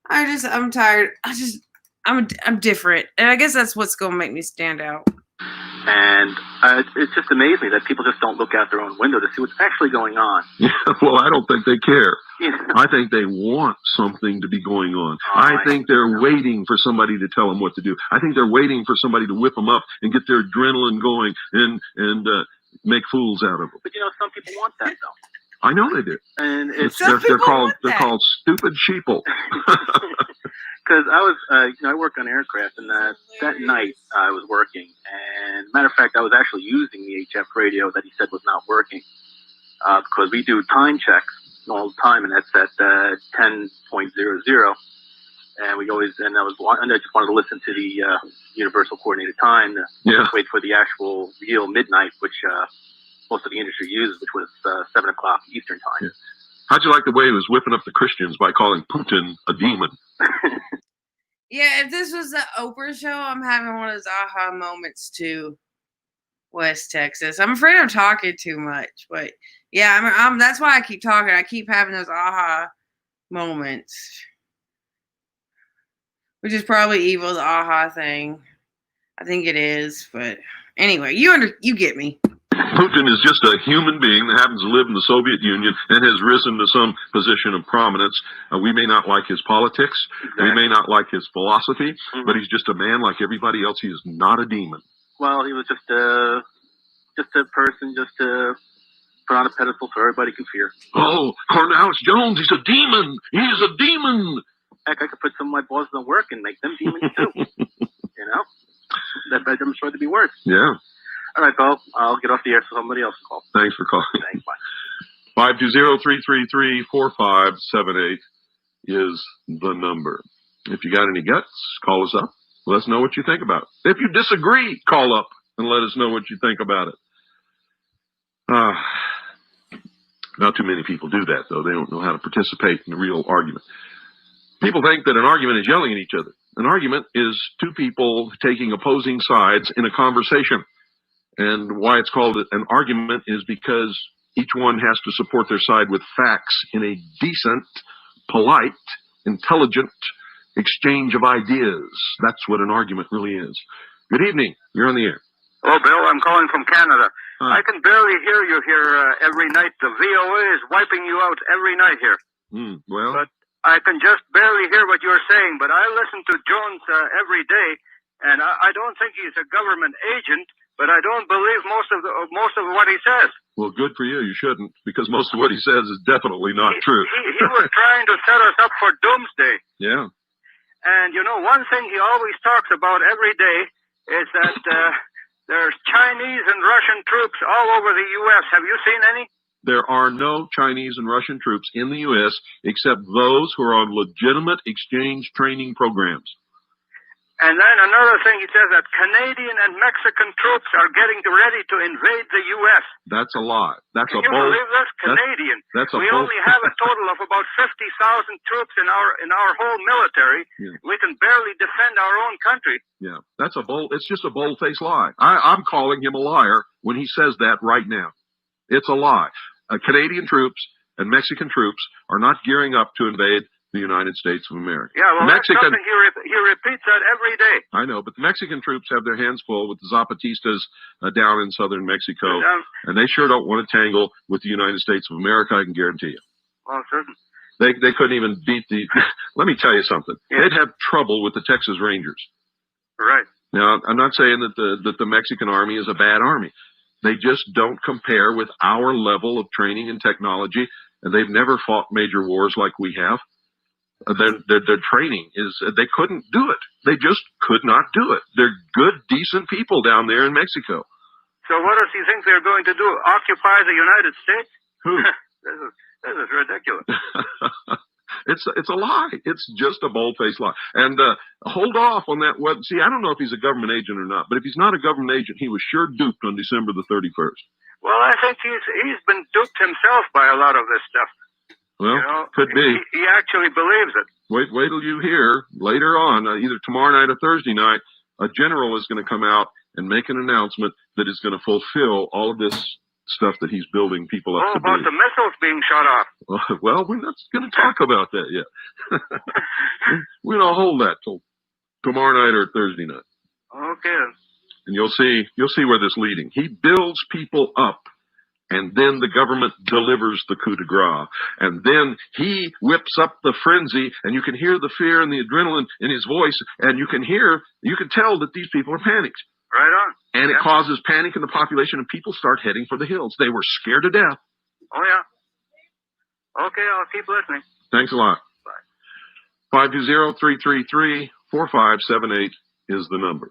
I'm tired. I'm different. And I guess that's what's going to make me stand out. And it just amazed me that people just don't look out their own window to see what's actually going on. Yeah, well, I don't think they care. Yeah. I think they want something to be going on. I think they're waiting for somebody to tell them what to do. I think they're waiting for somebody to whip them up and get their adrenaline going and make fools out of them. But some people want that though. I know they do. And they're called stupid sheeple. Because I was, I work on aircraft, and that night I was working. And matter of fact, I was actually using the HF radio that he said was not working, because we do time checks all the time, and that's at 10.00. And we always, and I just wanted to listen to the Universal Coordinated Time to wait for the actual real midnight, which most of the industry uses, which was 7 o'clock Eastern time. Yeah. How'd you like the way he was whipping up the Christians by calling Putin a demon? Yeah, if this was the Oprah show, I'm having one of those aha moments to West Texas. I'm afraid I'm talking too much, but yeah, that's why I keep talking. I keep having those aha moments, which is probably evil's aha thing. I think it is, but anyway, you get me. Putin is just a human being that happens to live in the Soviet Union and has risen to some position of prominence. We may not like his politics. We may not like his philosophy, but he's just a man like everybody else. He is not a demon. Well, he was just a person just to put on a pedestal so everybody can fear. Oh, Cornelius Jones, he's a demon. He's a demon. Heck, I could put some of my bosses on work and make them demons too. I'm sure to be worse. Yeah. All right, Bo. I'll get off the air so somebody else can call. Thanks for calling. Thanks. Bye. 520-333-4578 is the number. If you got any guts, call us up. Let us know what you think about it. If you disagree, call up and let us know what you think about it. Not too many people do that, though. They don't know how to participate in the real argument. People think that an argument is yelling at each other. An argument is two people taking opposing sides in a conversation. And why it's called an argument is because each one has to support their side with facts in a decent, polite, intelligent exchange of ideas. That's what an argument really is. Good evening. You're on the air. Oh, Bill, I'm calling from Canada. I can barely hear you here every night. The VOA is wiping you out every night here. Well, but I can just barely hear what you're saying. But I listen to Jones every day, and I don't think he's a government agent. but I don't believe most of what he says. Well, good for you. You shouldn't, because most of what he says is definitely not true. He was trying to set us up for doomsday. Yeah. And you know, one thing he always talks about every day is that there's Chinese and Russian troops all over the U.S. Have you seen any? There are no Chinese and Russian troops in the U.S. except those who are on legitimate exchange training programs. And then another thing, he says that Canadian and Mexican troops are getting ready to invade the U.S. That's a lie. That's Can a you bold. believe this? Canadian. That's a we bold. only have a total of about 50,000 troops in our whole military. Yeah. We can barely defend our own country. Yeah, that's a bold. It's just a bold-faced lie. I'm calling him a liar when he says that right now. It's a lie. Canadian troops and Mexican troops are not gearing up to invade the United States of America. Yeah, well, Mexican, that's something he repeats that every day. I know, but the Mexican troops have their hands full with the Zapatistas down in southern Mexico, and they sure don't want to tangle with the United States of America, I can guarantee you. Well, certainly. They couldn't even beat the... Let me tell you something. Yeah. They'd have trouble with the Texas Rangers. Right. Now, I'm not saying that the Mexican army is a bad army. They just don't compare with our level of training and technology, and they've never fought major wars like we have. Their training is, they couldn't do it. They just could not do it. They're good, decent people down there in Mexico. So what does he think they're going to do? Occupy the United States? Who? This is ridiculous. It's a lie. It's just a bold-faced lie. And hold off on that. See, I don't know if he's a government agent or not, but if he's not a government agent, he was sure duped on December the 31st. Well, I think he's been duped himself by a lot of this stuff. Well, you know, could be. He actually believes it. Wait till you hear later on, either tomorrow night or Thursday night, a general is going to come out and make an announcement that is going to fulfill all of this stuff that he's building people up to about do. the missiles being shot off. Well, we're not going to talk about that yet. We're going to hold that till tomorrow night or Thursday night. Okay. And you'll see where this is leading. He builds people up, and then the government delivers the coup de grace. And then he whips up the frenzy, and you can hear the fear and the adrenaline in his voice, and you can tell that these people are panicked. Right on. And it causes panic in the population, and people start heading for the hills. They were scared to death. Oh, yeah. Okay, I'll keep listening. Thanks a lot. Bye. 520-333-4578 is the number.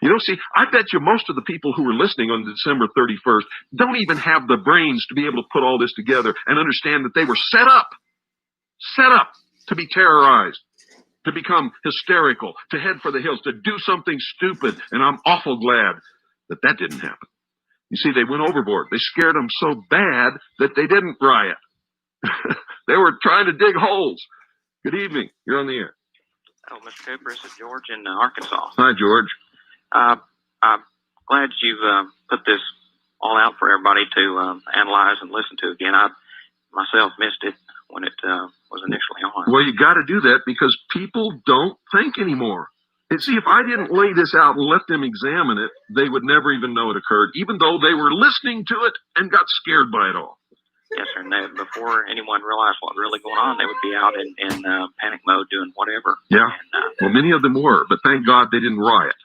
You know, see, I bet you most of the people who were listening on December 31st don't even have the brains to be able to put all this together and understand that they were set up to be terrorized, to become hysterical, to head for the hills, to do something stupid. And I'm awful glad that that didn't happen. You see, they went overboard. They scared them so bad that they didn't riot. They were trying to dig holes. Good evening. You're on the air. Oh, Mr. Cooper, this is George in Arkansas. Hi, George. I'm glad you've put this all out for everybody to analyze and listen to again. I myself missed it when it was initially on. Well, you got to do that because people don't think anymore. And see, if I didn't lay this out and let them examine it, they would never even know it occurred, even though they were listening to it and got scared by it all. Yes, sir. And before anyone realized what was really going on, they would be out in panic mode doing whatever. Yeah. And, well, many of them were, but thank God they didn't riot.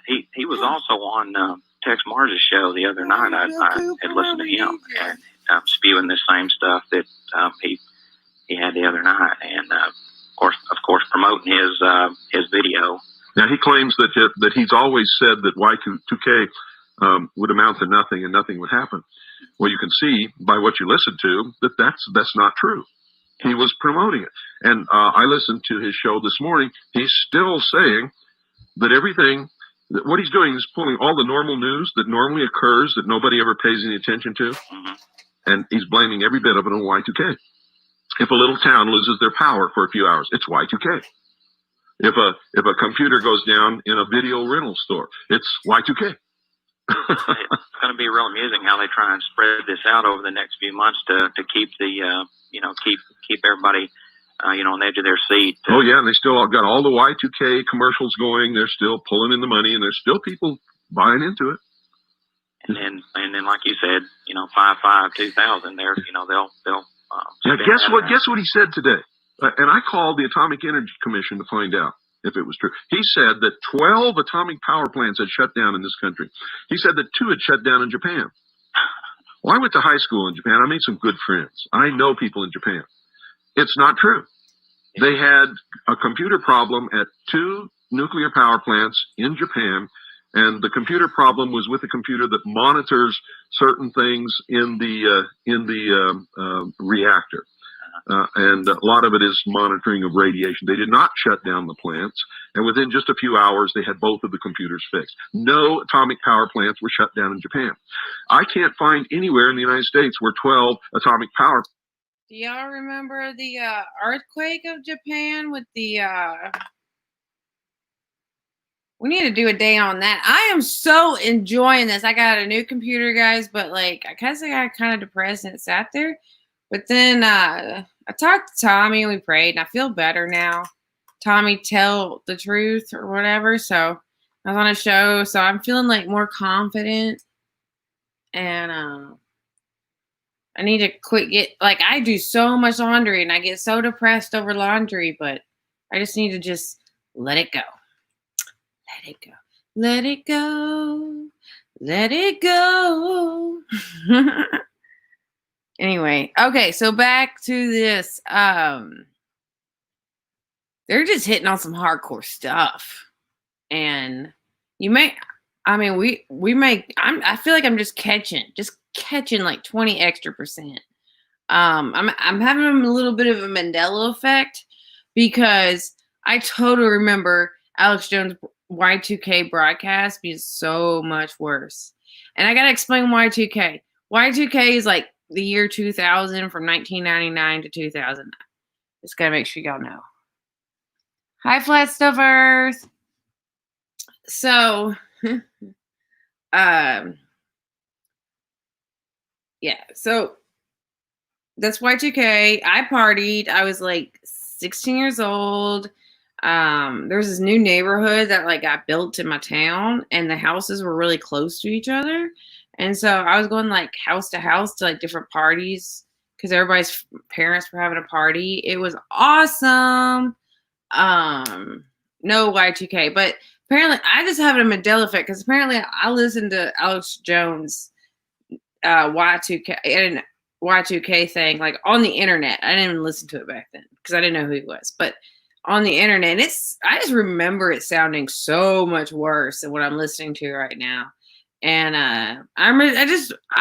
He was also on Tex Mars' show the other night. I had listened to him and spewing the same stuff that he had the other night, and of course, promoting his video. Now he claims that he's always said that Y2K would amount to nothing and nothing would happen. Well, you can see by what you listen to that that's not true. He was promoting it, and I listened to his show this morning. He's still saying that everything. What he's doing is pulling all the normal news that normally occurs that nobody ever pays any attention to, and he's blaming every bit of it on Y2K. If a little town loses their power for a few hours, it's Y2K. If a computer goes down in a video rental store, it's Y2K. It's going to be real amusing how they try and spread this out over the next few months to keep the keep everybody on the edge of their seat. Oh yeah, and they still got all the Y2K commercials going. They're still pulling in the money, and there's still people buying into it. And then, like you said, 5/5, 2000. They'll Yeah, guess what he said today? And I called the Atomic Energy Commission to find out. if it was true. He said that 12 atomic power plants had shut down in this country. He said that 2 had shut down in Japan. Well, I went to high school in Japan. I made some good friends. I know people in Japan. It's not true. They had a computer problem at 2 nuclear power plants in Japan, and the computer problem was with a computer that monitors certain things in the reactor. And a lot of it is monitoring of radiation. They did not shut down the plants, and within just a few hours, they had both of the computers fixed. No atomic power plants were shut down in Japan. I can't find anywhere in the United States where 12 atomic power. Do y'all remember the earthquake of Japan with the? We need to do a day on that. I am so enjoying this. I got a new computer, guys, but like I guess I got kind of depressed and it sat there. But then I talked to Tommy and we prayed, and I feel better now. Tommy tell the truth or whatever. So I was on a show, so I'm feeling like more confident. And I need to quit I do so much laundry and I get so depressed over laundry, but I just need to just let it go. Let it go. Let it go. Let it go. Anyway, okay, so back to this. They're just hitting on some hardcore stuff. And you may, I mean, I feel like I'm just catching like 20 extra %. I'm having a little bit of a Mandela effect because I totally remember Alex Jones' Y2K broadcast being so much worse. And I got to explain Y2K. Y2K is like the year 2000 from 1999 to 2009. Just got to make sure y'all know. Hi, Flat Stuff Earth. So, yeah, so that's Y2K. I partied. I was like 16 years old. There was this new neighborhood that like got built in my town, and the houses were really close to each other. And so I was going like house to house to like different parties because everybody's parents were having a party. It was awesome. No Y2K, but apparently I just have a Mandela effect because apparently I listened to Alex Jones Y2K and Y2K thing like on the internet. I didn't even listen to it back then because I didn't know who he was, but on the internet, I just remember it sounding so much worse than what I'm listening to right now. And I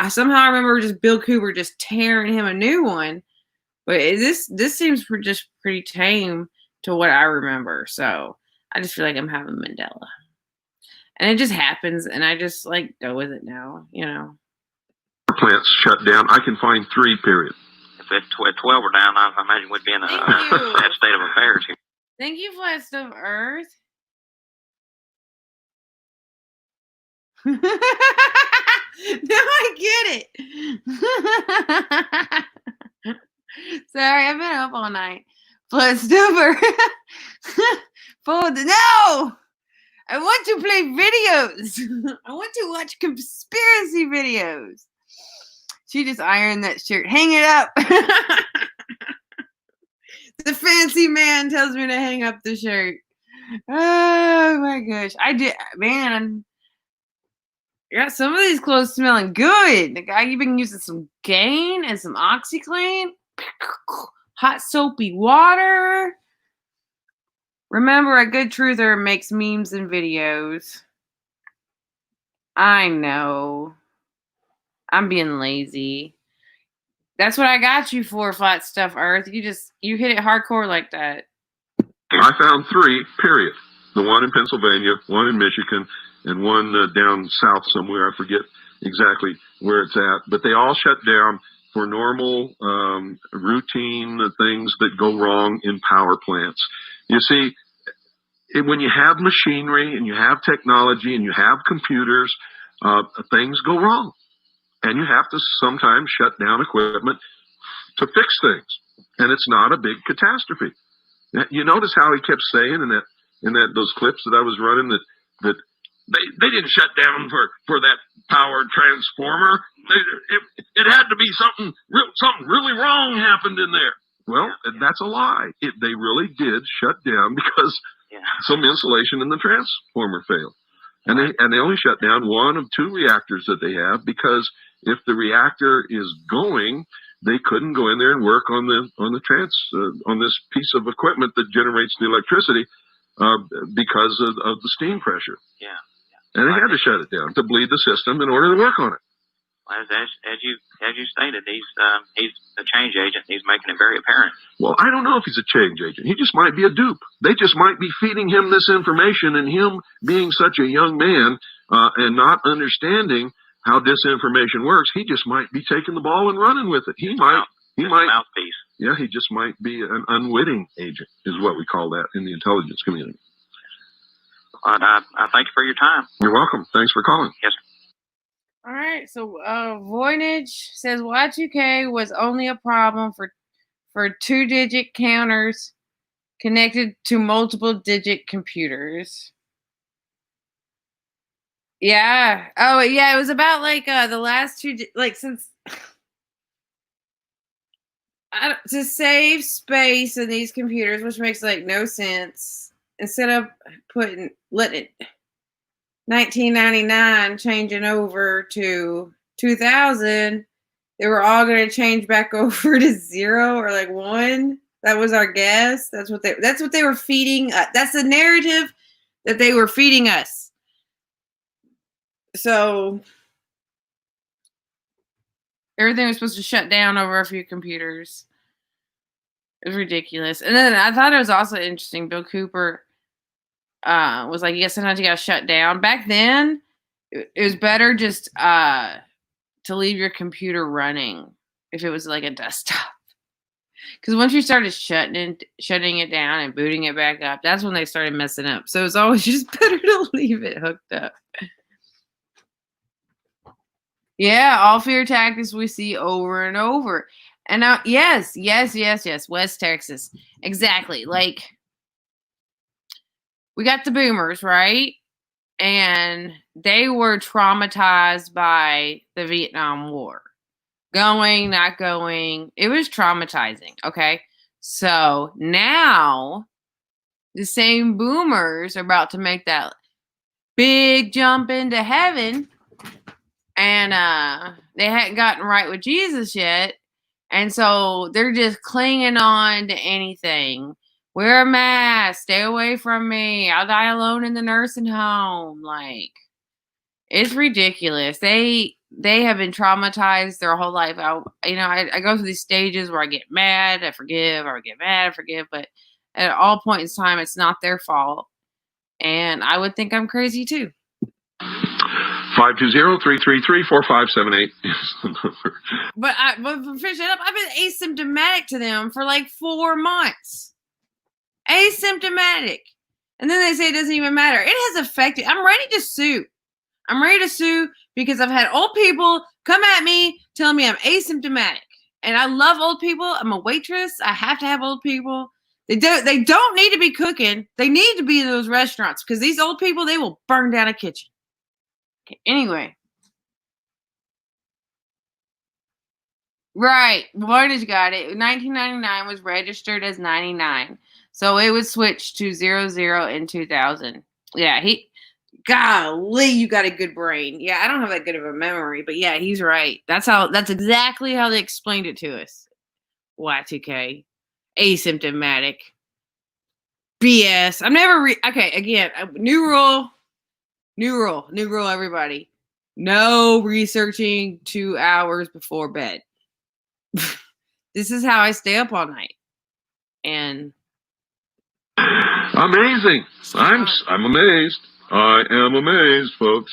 somehow remember just Bill Cooper just tearing him a new one, but this seems just pretty tame to what I remember. So I just feel like I'm having Mandela, and it just happens, and I just like go with it now, you know. Plants shut down. I can find 3, period. If 12 were down, I imagine we'd be in a sad state of affairs here. Thank you, Flat Stuff Earth. Now I get it. Sorry, I've been up all night. Flat Stuff Earth. No! I want to play videos. I want to watch conspiracy videos. She just ironed that shirt. Hang it up. The fancy man tells me to hang up the shirt. Oh my gosh. I did, man. Yeah, some of these clothes smelling good. The guy, you've been using some Gain and some OxyClean. Hot soapy water. Remember, a good truther makes memes and videos. I know. I'm being lazy. That's what I got you for, Flat Stuff Earth. You hit it hardcore like that. I found 3, period. The one in Pennsylvania, one in Michigan, and one down south somewhere. I forget exactly where it's at. But they all shut down for normal, routine things that go wrong in power plants. You see, when you have machinery and you have technology and you have computers, things go wrong. And you have to sometimes shut down equipment to fix things. And it's not a big catastrophe. You notice how he kept saying in those clips that I was running that they didn't shut down for that power transformer. It had to be something really wrong happened in there. Well, that's a lie. They really did shut down because some insulation in the transformer failed. And they only shut down one of two reactors that they have, because if the reactor is going, they couldn't go in there and work on this piece of equipment that generates the electricity because of the steam pressure. Yeah. And they had to shut it down to bleed the system in order to work on it. As you stated, he's a change agent. He's making it very apparent. Well, I don't know if he's a change agent. He just might be a dupe. They just might be feeding him this information, and him being such a young man and not understanding how disinformation works, he just might be taking the ball and running with it. He might mouthpiece. Yeah, he just might be an unwitting agent, is what we call that in the intelligence community. But I thank you for your time. You're welcome. Thanks for calling. Yes. All right, so Voynich says Y2K was only a problem for two-digit counters connected to multiple-digit computers. Yeah. Oh, yeah, it was about, like, the last two, like, since... to save space in these computers, which makes, like, no sense, instead of letting it... 1999 changing over to 2000, they were all going to change back over to 0 or like 1. That was our guess. That's what they were feeding. That's the narrative that they were feeding us. So everything was supposed to shut down over a few computers. It was ridiculous. And then I thought it was also interesting. Bill Cooper was like, sometimes you gotta shut down. Back then, it was better just to leave your computer running if it was like a desktop. Because once you started shutting it down and booting it back up, that's when they started messing up. So it's always just better to leave it hooked up. Yeah, all fear tactics we see over and over. And now, yes, West Texas. Exactly. Like, we got the boomers, right? And they were traumatized by the Vietnam War. Going, not going. It was traumatizing, okay? So now the same boomers are about to make that big jump into heaven. And they hadn't gotten right with Jesus yet. And so they're just clinging on to anything. Wear a mask. Stay away from me. I'll die alone in the nursing home. Like, it's ridiculous. They have been traumatized their whole life. I go through these stages where I get mad, I forgive, or I get mad, I forgive. But at all points in time, it's not their fault. And I would think I'm crazy too. 520-333-4578 is the number. But finish it up. I've been asymptomatic to them for like 4 months. Asymptomatic. And then they say it doesn't even matter. It has affected. I'm ready to sue. I'm ready to sue because I've had old people come at me telling me I'm asymptomatic. And I love old people. I'm a waitress. I have to have old people. They don't need to be cooking. They need to be in those restaurants because these old people, they will burn down a kitchen. Okay, anyway. Right. Voynich got it. 1999 was registered as 99. So it was switched to 00 in 2000. Yeah, golly, you got a good brain. Yeah, I don't have that good of a memory, but yeah, he's right. That's exactly how they explained it to us. Y2K. Asymptomatic. BS. I'm never okay, again, new rule, everybody. No researching 2 hours before bed. This is how I stay up all night. And amazing. I'm amazed. I am amazed, folks.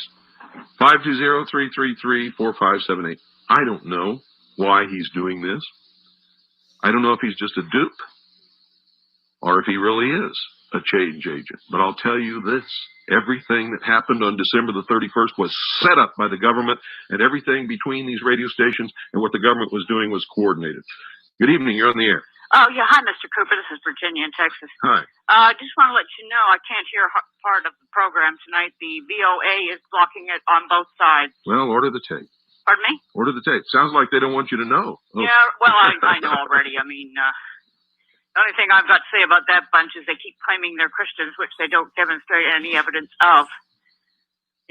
520-333-4578. I don't know why he's doing this. I don't know if he's just a dupe or if he really is a change agent. But I'll tell you this. Everything that happened on December the 31st was set up by the government, and everything between these radio stations and what the government was doing was coordinated. Good evening. You're on the air. Oh, yeah. Hi, Mr. Cooper. This is Virginia in Texas. Hi. I just want to let you know I can't hear part of the program tonight. The VOA is blocking it on both sides. Well, order the tape. Pardon me? Order the tape. Sounds like they don't want you to know. Oh. Yeah, well, I know already. I mean, The only thing I've got to say about that bunch is they keep claiming they're Christians, which they don't demonstrate any evidence of.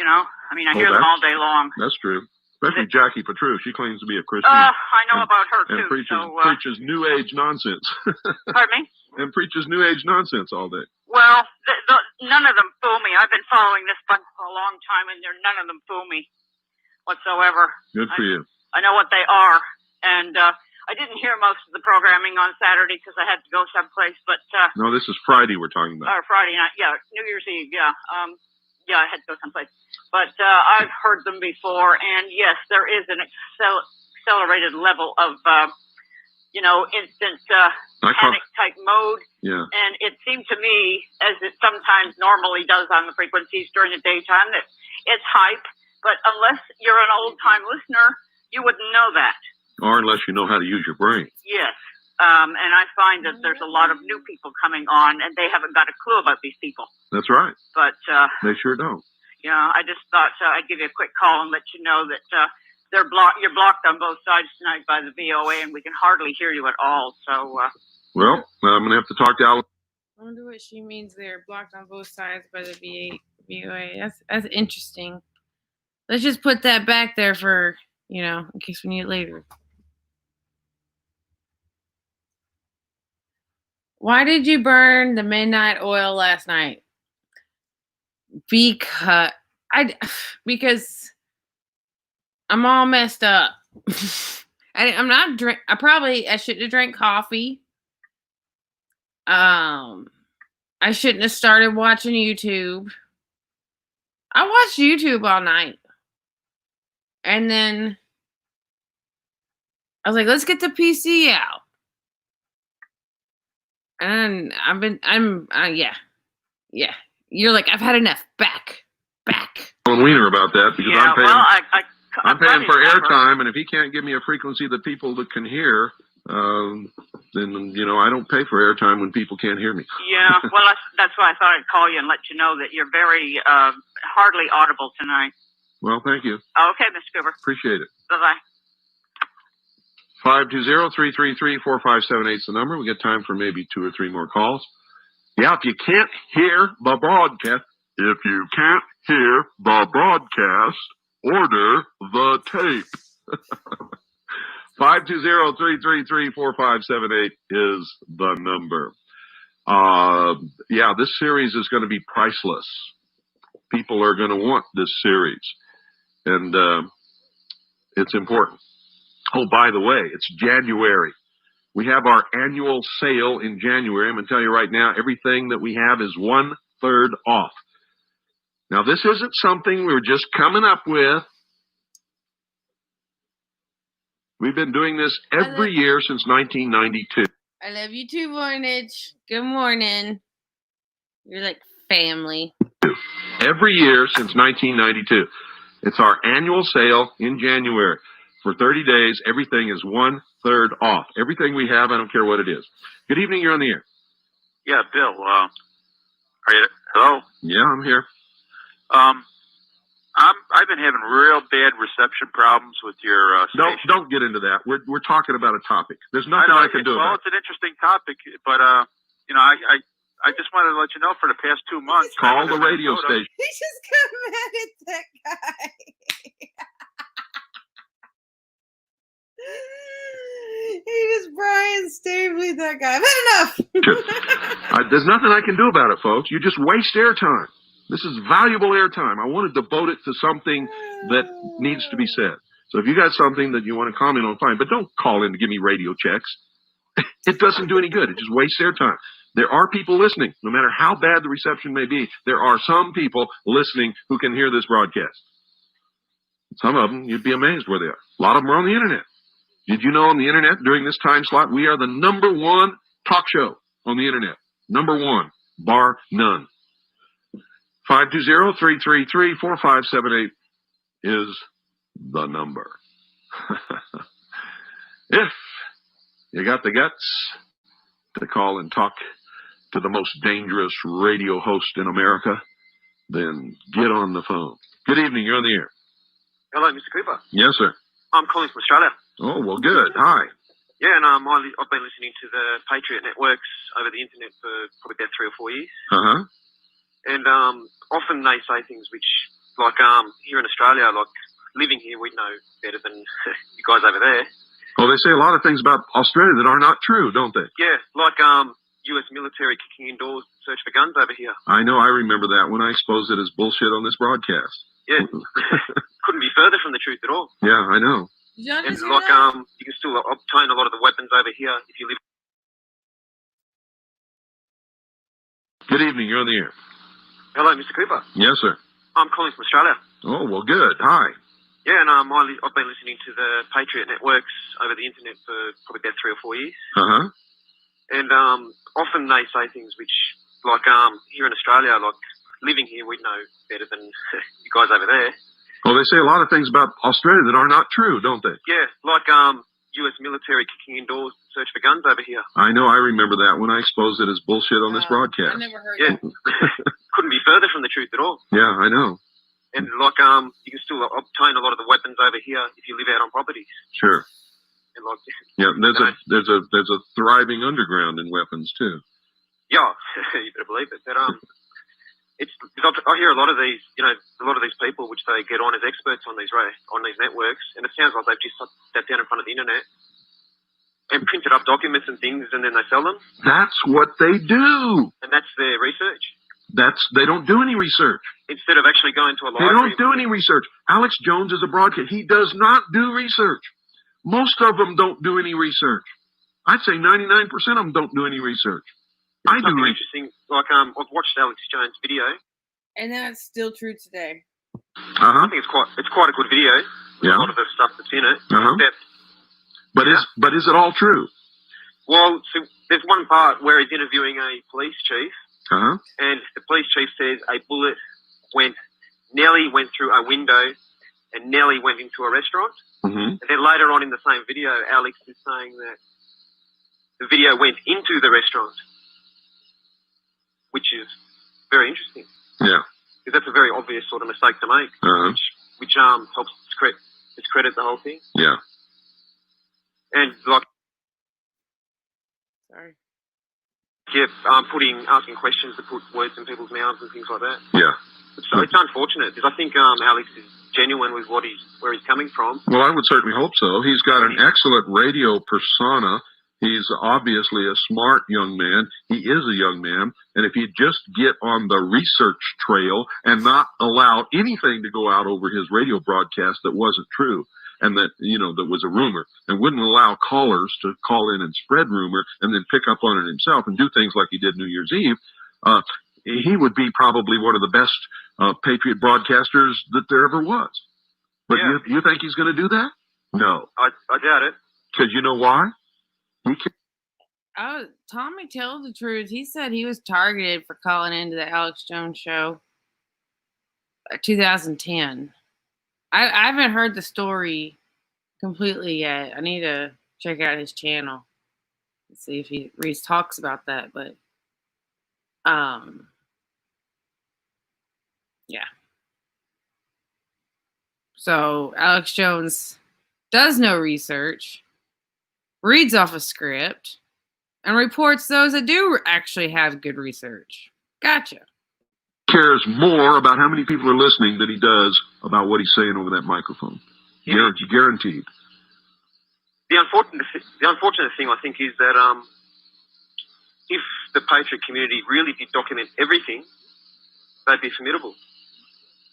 You know, I mean, I hear them all day long. That's true. Especially Jackie Patru. She claims to be a Christian. I know about her and too. preaches New Age nonsense. Pardon me? And preaches New Age nonsense all day. Well, none of them fool me. I've been following this bunch for a long time, and none of them fool me whatsoever. Good for you. I know what they are, and I didn't hear most of the programming on Saturday because I had to go someplace. But no, this is Friday we're talking about. Or Friday night, yeah, New Year's Eve, yeah. Yeah, I had to go someplace. But I've heard them before, and yes, there is an accelerated level of, instant panic-type mode. Yeah. And it seemed to me, as it sometimes normally does on the frequencies during the daytime, that it's hype. But unless you're an old-time listener, you wouldn't know that. Or unless you know how to use your brain. Yes. And I find that there's a lot of new people coming on, and they haven't got a clue about these people. That's right. But they sure don't. Yeah, I just thought I'd give you a quick call and let you know that you're blocked on both sides tonight by the VOA, and we can hardly hear you at all. So. Well, I'm going to have to talk to Alan. I wonder what she means they're blocked on both sides by the VOA. That's interesting. Let's just put that back there for, in case we need it later. Why did you burn the midnight oil last night? Because I'm all messed up. I shouldn't have drank coffee. I shouldn't have started watching YouTube. I watched YouTube all night. And then I was like, let's get the PC out. And yeah. You're like, I've had enough. Back. On Wiener about that because yeah, I'm paying for airtime, and if he can't give me a frequency that people that can hear, then I don't pay for airtime when people can't hear me. Yeah, well, that's why I thought I'd call you and let you know that you're very hardly audible tonight. Well, thank you. Okay, Mr. Cooper. Appreciate it. Bye-bye. 520-333-4578 is the number. We got time for maybe 2 or 3 more calls. Yeah, if you can't hear the broadcast, order the tape. 520-333-4578 is the number. This series is going to be priceless. People are going to want this series. And it's important. Oh, by the way, it's January. We have our annual sale in January. I'm going to tell you right now, everything that we have is 1/3 off. Now, this isn't something we're just coming up with. We've been doing this every year since 1992. I love you too, Voynich. Good morning. You're like family. Every year since 1992. It's our annual sale in January. For 30 days, everything is 1/3 off. Everything we have, I don't care what it is. Good evening, you're on the air. Yeah, Bill. Are you? Hello? Yeah, I'm here. I've been having real bad reception problems with your station. Don't get into that. We're talking about a topic. There's nothing I can do about it. Well, it's an interesting topic, but I just wanted to let you know for the past 2 months. Call the radio station. He just got mad at that guy. Brian Stabley, that guy. I've had enough. There's nothing I can do about it, folks. You just waste airtime. This is valuable airtime. I want to devote it to something that needs to be said. So if you got something that you want to comment on, fine. But don't call in to give me radio checks. It doesn't do any good. It just wastes airtime. There are people listening. No matter how bad the reception may be, there are some people listening who can hear this broadcast. Some of them, you'd be amazed where they are. A lot of them are on the internet. Did you know on the internet during this time slot, we are the #1 talk show on the internet. #1, bar none. 520-333-4578 is the number. If you got the guts to call and talk to the most dangerous radio host in America, then get on the phone. Good evening, you're on the air. Hello, Mr. Cooper. Yes, sir. I'm calling from Australia. Oh, well, good. Hi. Yeah, and I've been listening to the Patriot Networks over the internet for probably about 3 or 4 years. Uh-huh. And often they say things which, like here in Australia, like living here, we know better than you guys over there. Well, they say a lot of things about Australia that are not true, don't they? Yeah, like U.S. military kicking indoors to search for guns over here. I know, I remember that when I exposed it as bullshit on this broadcast. Yeah, couldn't be further from the truth at all. Yeah, I know. And like you can still obtain a lot of the weapons over here if you live. Good evening, you're on the air. Hello, Mr. Cooper. Yes, sir. I'm calling from Australia. Oh, well, good. Hi. Yeah, and I've been listening to the Patriot Networks over the internet for probably about 3 or 4 years. Uh-huh. And often they say things which, like here in Australia, like living here, we know better than you guys over there. Well, they say a lot of things about Australia that are not true, don't they? Yeah, like U.S. military kicking indoors to search for guns over here. I know, I remember that when I exposed it as bullshit on this broadcast. I never heard that. Couldn't be further from the truth at all. Yeah, I know. And like you can still obtain a lot of the weapons over here if you live out on properties. Sure. And like, yeah, there's a thriving underground in weapons too. Yeah, you better believe it. But I hear a lot of these, you know, a lot of these people which they get on as experts on these networks, and it sounds like they've just sat down in front of the internet and printed up documents and things, and then they sell them. That's what they do. And that's their research. They don't do any research. Instead of actually going to a library. They don't do any research. Alex Jones is a broadcast. He does not do research. Most of them don't do any research. I'd say 99% of them don't do any research. I do interesting. Like I've watched Alex Jones' video, and that's still true today. Uh-huh. I think it's quite a good video. Yeah. A lot of the stuff that's in it. Uh-huh. But is it all true? Well, so there's one part where he's interviewing a police chief. Uh-huh. And the police chief says a bullet nearly went through a window and nearly went into a restaurant. Mm-hmm. And then later on in the same video, Alex is saying that the video went into the restaurant, which is very interesting. Yeah. Because that's a very obvious sort of mistake to make, uh-huh. which helps discredit the whole thing. Yeah. And like, sorry. Yeah, asking questions to put words in people's mouths and things like that. Yeah. It's unfortunate because I think Alex is genuine with where he's coming from. Well, I would certainly hope so. He's got an excellent radio persona. He's obviously a smart young man. He is a young man. And if he'd just get on the research trail and not allow anything to go out over his radio broadcast that wasn't true, and that, you know, that was a rumor, and wouldn't allow callers to call in and spread rumor and then pick up on it himself and do things like he did New Year's Eve, he would be probably one of the best Patriot broadcasters that there ever was. But yeah. you think he's going to do that? No. I doubt it. Because you know why? Tommy tells the truth. He said he was targeted for calling into the Alex Jones show 2010. I haven't heard the story completely yet. I need to check out his channel and see if Reese talks about that. But yeah. So Alex Jones does no research, reads off a script, and reports those that do actually have good research. Gotcha. Cares more about how many people are listening than he does about what he's saying over that microphone. Guaranteed. The unfortunate thing, I think, is that if the Patriot community really did document everything, they'd be formidable.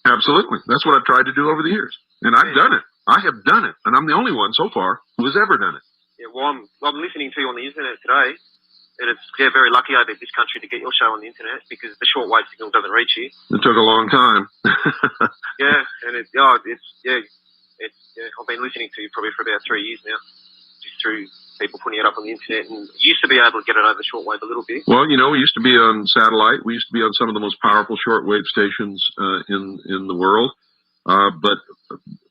Absolutely. That's what I've tried to do over the years. And I've done it. I have done it. And I'm the only one so far who has ever done it. Yeah, well, I'm listening to you on the internet today, and it's very lucky over this country to get your show on the internet because the shortwave signal doesn't reach you. It took a long time. Yeah, and I've been listening to you probably for about 3 years now, just through people putting it up on the internet, and used to be able to get it over shortwave a little bit. Well, you know, we used to be on satellite. We used to be on some of the most powerful shortwave stations in the world, but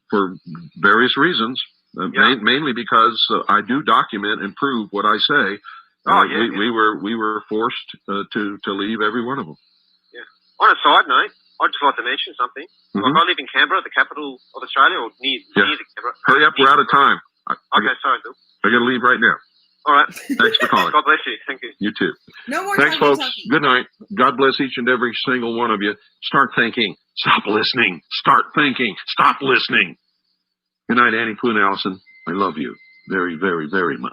for various reasons, mainly because I do document and prove what I say. We were forced to leave every one of them. Yeah. On a side note, I'd just like to mention something. Mm-hmm. Like I live in Canberra, the capital of Australia, or near the Canberra. Hurry up, we're out of time. Okay, sorry, Bill. I got to leave right now. All right. Thanks for calling. God bless you. Thank you. You too. No more Thanks, talking, folks. talking. Good night. God bless each and every single one of you. Start thinking. Stop listening. Start thinking. Stop listening. Good night, Annie Pooh and Allison. I love you very, very, very much.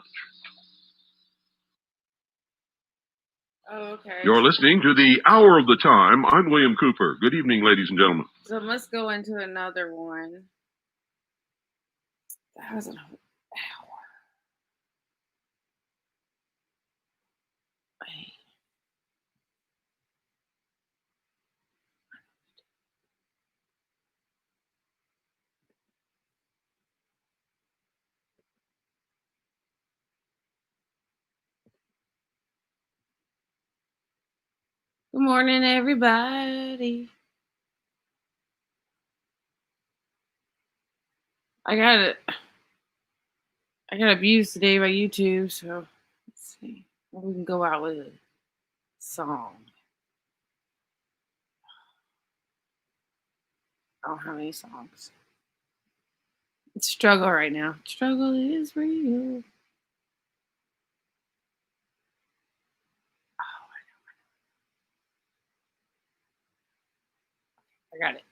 Oh, okay. You're listening to the Hour of the Time. I'm William Cooper. Good evening, ladies and gentlemen. So let's go into another one. That was an hour. Good morning, everybody. I got abused today by YouTube, so let's see. Maybe we can go out with a song. I don't have any songs. It's a struggle right now. Struggle is real. I got it.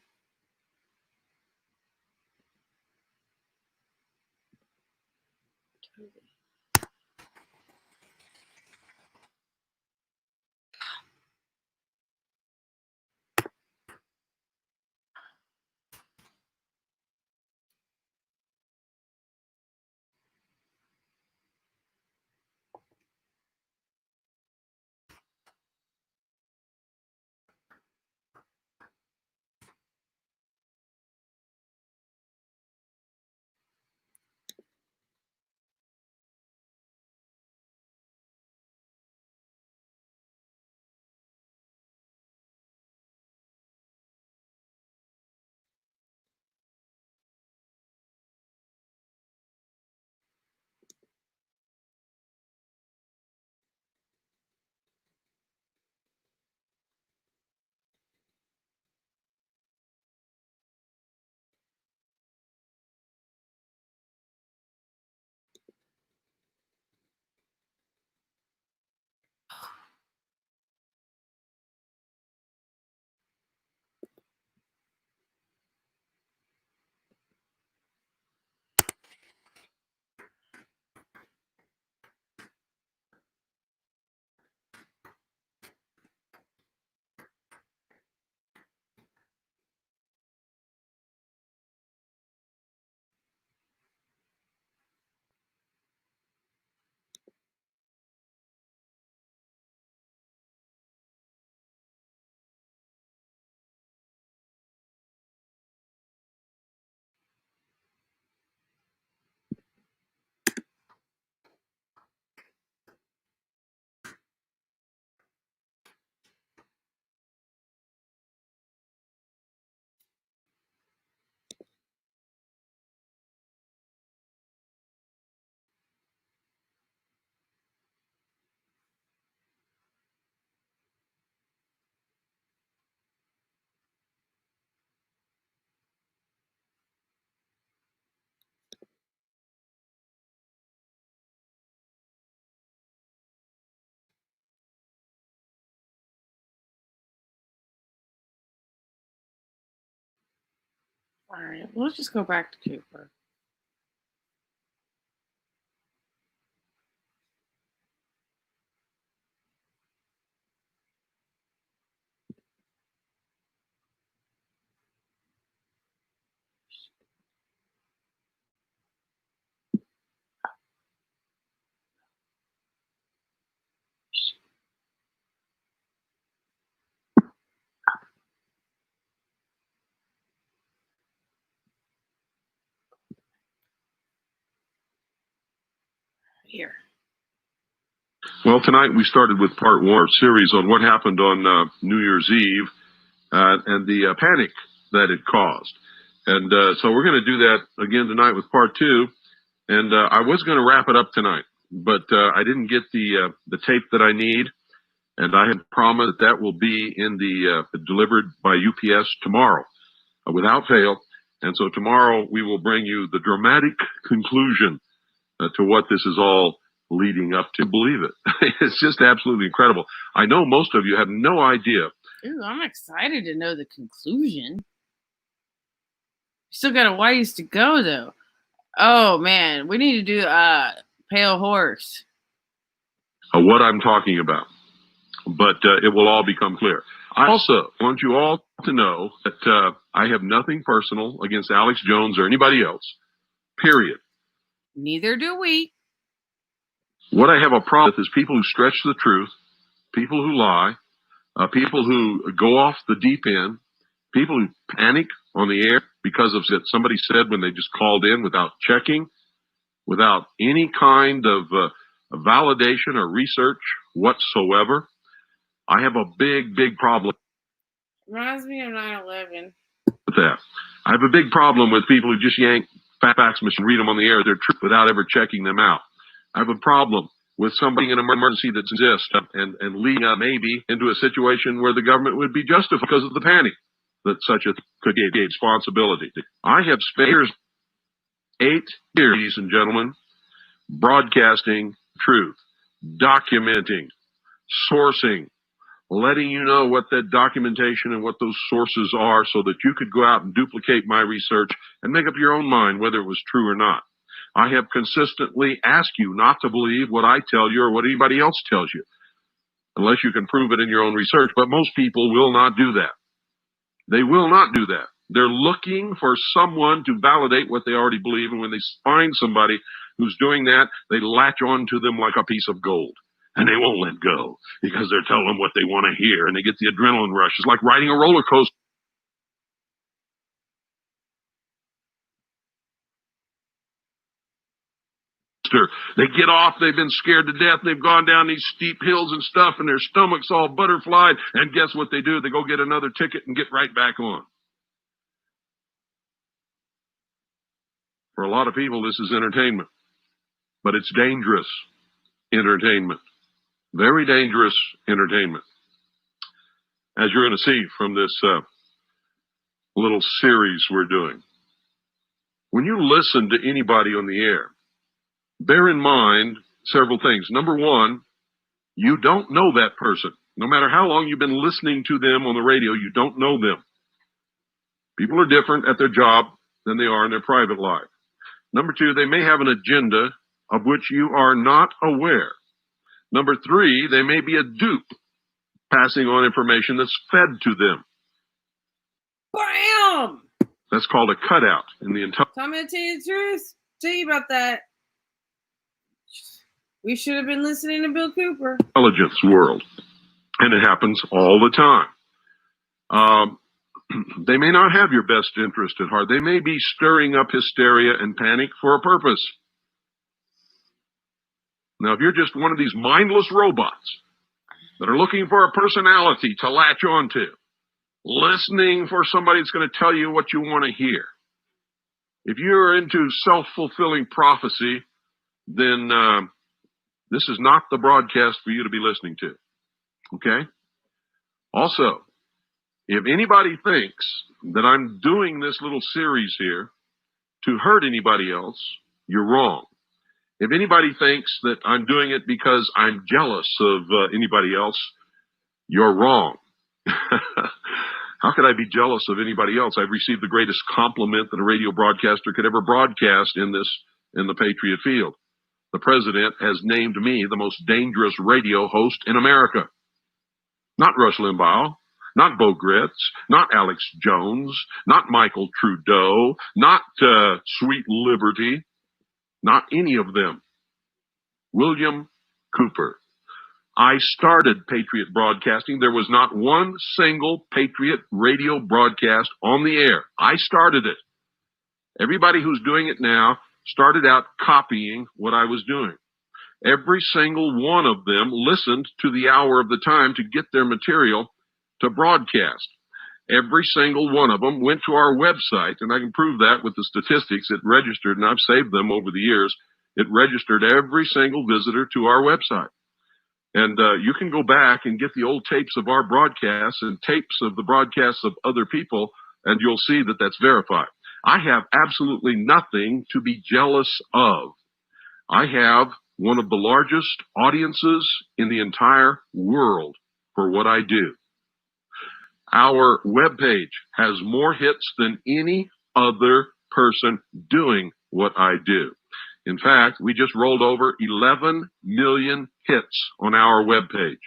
All right, let's just go back to Cooper. Here. Well, tonight we started with part one, our series on what happened on New Year's Eve and the panic that it caused. And so we're going to do that again tonight with part two. And I was going to wrap it up tonight, but I didn't get the tape that I need. And I had promised that will be in the delivered by UPS tomorrow without fail. And so tomorrow we will bring you the dramatic conclusion to what this is all leading up to. Believe it. It's just absolutely incredible. I know most of you have no idea. Ooh, I'm excited to know the conclusion. Still got a ways to go, though. Oh, man. We need to do Pale Horse. What I'm talking about. But it will all become clear. I also want you all to know that I have nothing personal against Alex Jones or anybody else, period. Neither do we. What I have a problem with is people who stretch the truth, people who lie, people who go off the deep end, people who panic on the air because of what somebody said when they just called in without checking, without any kind of validation or research whatsoever. I have a big, big problem Reminds me of 9/11. with that. I have a big problem with people who just yank facts and read them on the air, their truth, without ever checking them out. I have a problem with somebody in an emergency that exists and leading maybe into a situation where the government would be justified because of the panic that such a could be a responsibility. I have spent 8 years, ladies and gentlemen, broadcasting truth, documenting, sourcing, letting you know what that documentation and what those sources are so that you could go out and duplicate my research and make up your own mind whether it was true or not. I have consistently asked you not to believe what I tell you or what anybody else tells you, unless you can prove it in your own research. But most people will not do that. They will not do that. They're looking for someone to validate what they already believe. And when they find somebody who's doing that, they latch on to them like a piece of gold. And they won't let go because they're telling them what they want to hear. And they get the adrenaline rush. It's like riding a roller coaster. They get off, they've been scared to death, they've gone down these steep hills and stuff, and their stomach's all butterflied, and guess what they do? They go get another ticket and get right back on. For a lot of people, this is entertainment, but it's dangerous entertainment. Very dangerous entertainment. As you're going to see from this little series we're doing. When you listen to anybody on the air, bear in mind several things. Number one, you don't know that person. No matter how long you've been listening to them on the radio, you don't know them. People are different at their job than they are in their private life. Number two, they may have an agenda of which you are not aware. Number three, they may be a dupe, passing on information that's fed to them. Bam! That's called a cutout in the So I'm going to tell you the truth. Tell you about that. We should have been listening to Bill Cooper. Intelligence world. And it happens all the time. They may not have your best interest at heart. They may be stirring up hysteria and panic for a purpose. Now, if you're just one of these mindless robots that are looking for a personality to latch onto, listening for somebody that's going to tell you what you want to hear, if you're into self-fulfilling prophecy, then this is not the broadcast for you to be listening to. Okay? Also, if anybody thinks that I'm doing this little series here to hurt anybody else, you're wrong. If anybody thinks that I'm doing it because I'm jealous of anybody else, you're wrong. How could I be jealous of anybody else? I've received the greatest compliment that a radio broadcaster could ever broadcast in the Patriot field. The president has named me the most dangerous radio host in America. Not Rush Limbaugh, not Bo Gritz, not Alex Jones, not Michael Trudeau, not Sweet Liberty, not any of them. William Cooper. I started Patriot Broadcasting. There was not one single Patriot radio broadcast on the air. I started it. Everybody who's doing it now started out copying what I was doing. Every single one of them listened to the hour of the time to get their material to broadcast. Every single one of them went to our website, and I can prove that with the statistics. It registered, and I've saved them over the years. It registered every single visitor to our website. And you can go back and get the old tapes of our broadcasts and tapes of the broadcasts of other people, and you'll see that that's verified. I have absolutely nothing to be jealous of. I have one of the largest audiences in the entire world for what I do. Our webpage has more hits than any other person doing what I do. In fact, we just rolled over 11 million hits on our webpage.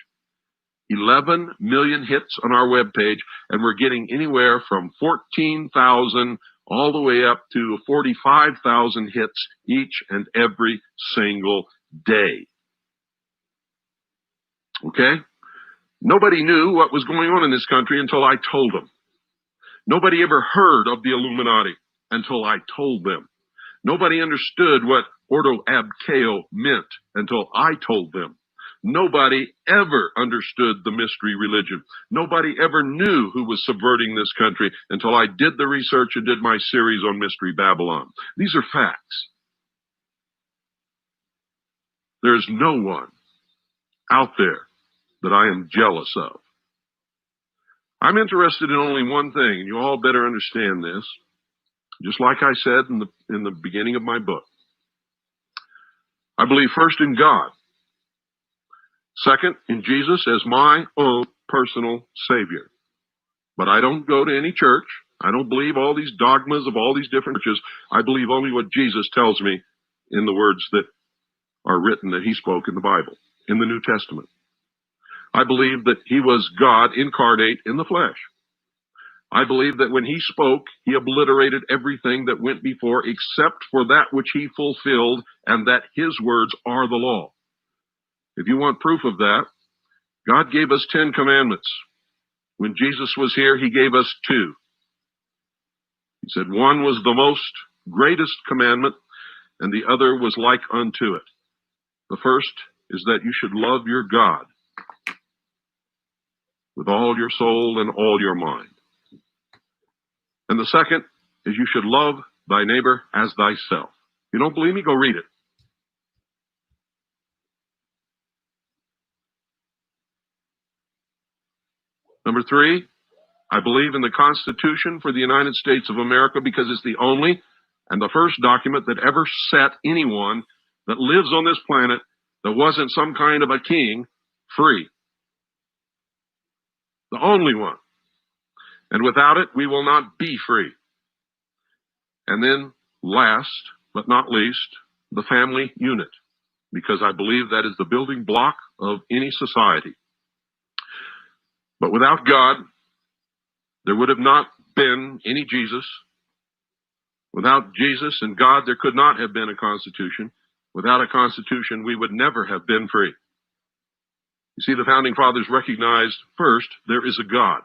11 million hits on our webpage, and we're getting anywhere from 14,000 all the way up to 45,000 hits each and every single day. Okay? Nobody knew what was going on in this country until I told them. Nobody ever heard of the Illuminati until I told them. Nobody understood what Ordo Ab Chao meant until I told them. Nobody ever understood the mystery religion. Nobody ever knew who was subverting this country until I did the research and did my series on Mystery Babylon. These are facts. There's no one out there that I am jealous of. I'm interested in only one thing, and you all better understand this. Just like I said in the beginning of my book. I believe first in God. Second, in Jesus as my own personal Savior. But I don't go to any church. I don't believe all these dogmas of all these different churches. I believe only what Jesus tells me in the words that are written that he spoke in the Bible, in the New Testament. I believe that he was God incarnate in the flesh. I believe that when he spoke, he obliterated everything that went before except for that which he fulfilled, and that his words are the law. If you want proof of that, God gave us 10 commandments. When Jesus was here, he gave us 2. He said one was the most greatest commandment, and the other was like unto it. The first is that you should love your God with all your soul and all your mind. And the second is you should love thy neighbor as thyself. If you don't believe me, go read it. Number 3, I believe in the Constitution for the United States of America because it's the only and the first document that ever set anyone that lives on this planet that wasn't some kind of a king free. The only one. And without it, we will not be free. And then last but not least, the family unit, because I believe that is the building block of any society. But without God, there would have not been any Jesus. Without Jesus and God, there could not have been a constitution. Without a constitution, we would never have been free. You see, the founding fathers recognized first, there is a God.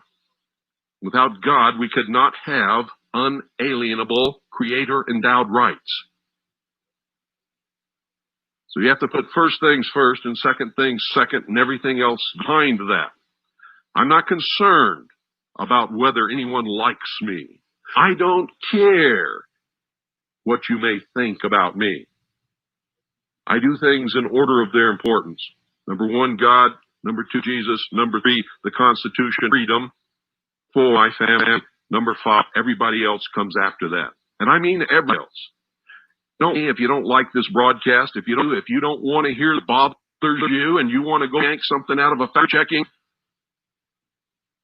Without God, we could not have unalienable, creator-endowed rights. So you have to put first things first and second things second and everything else behind that. I'm not concerned about whether anyone likes me. I don't care what you may think about me. I do things in order of their importance. Number 1, God. Number 2, Jesus. Number 3, the Constitution, freedom. 4, my family. Number 5, everybody else comes after that. And I mean everybody else. If you don't like this broadcast, if you don't want to hear it bothers you and you want to go yank something out of a fact checking,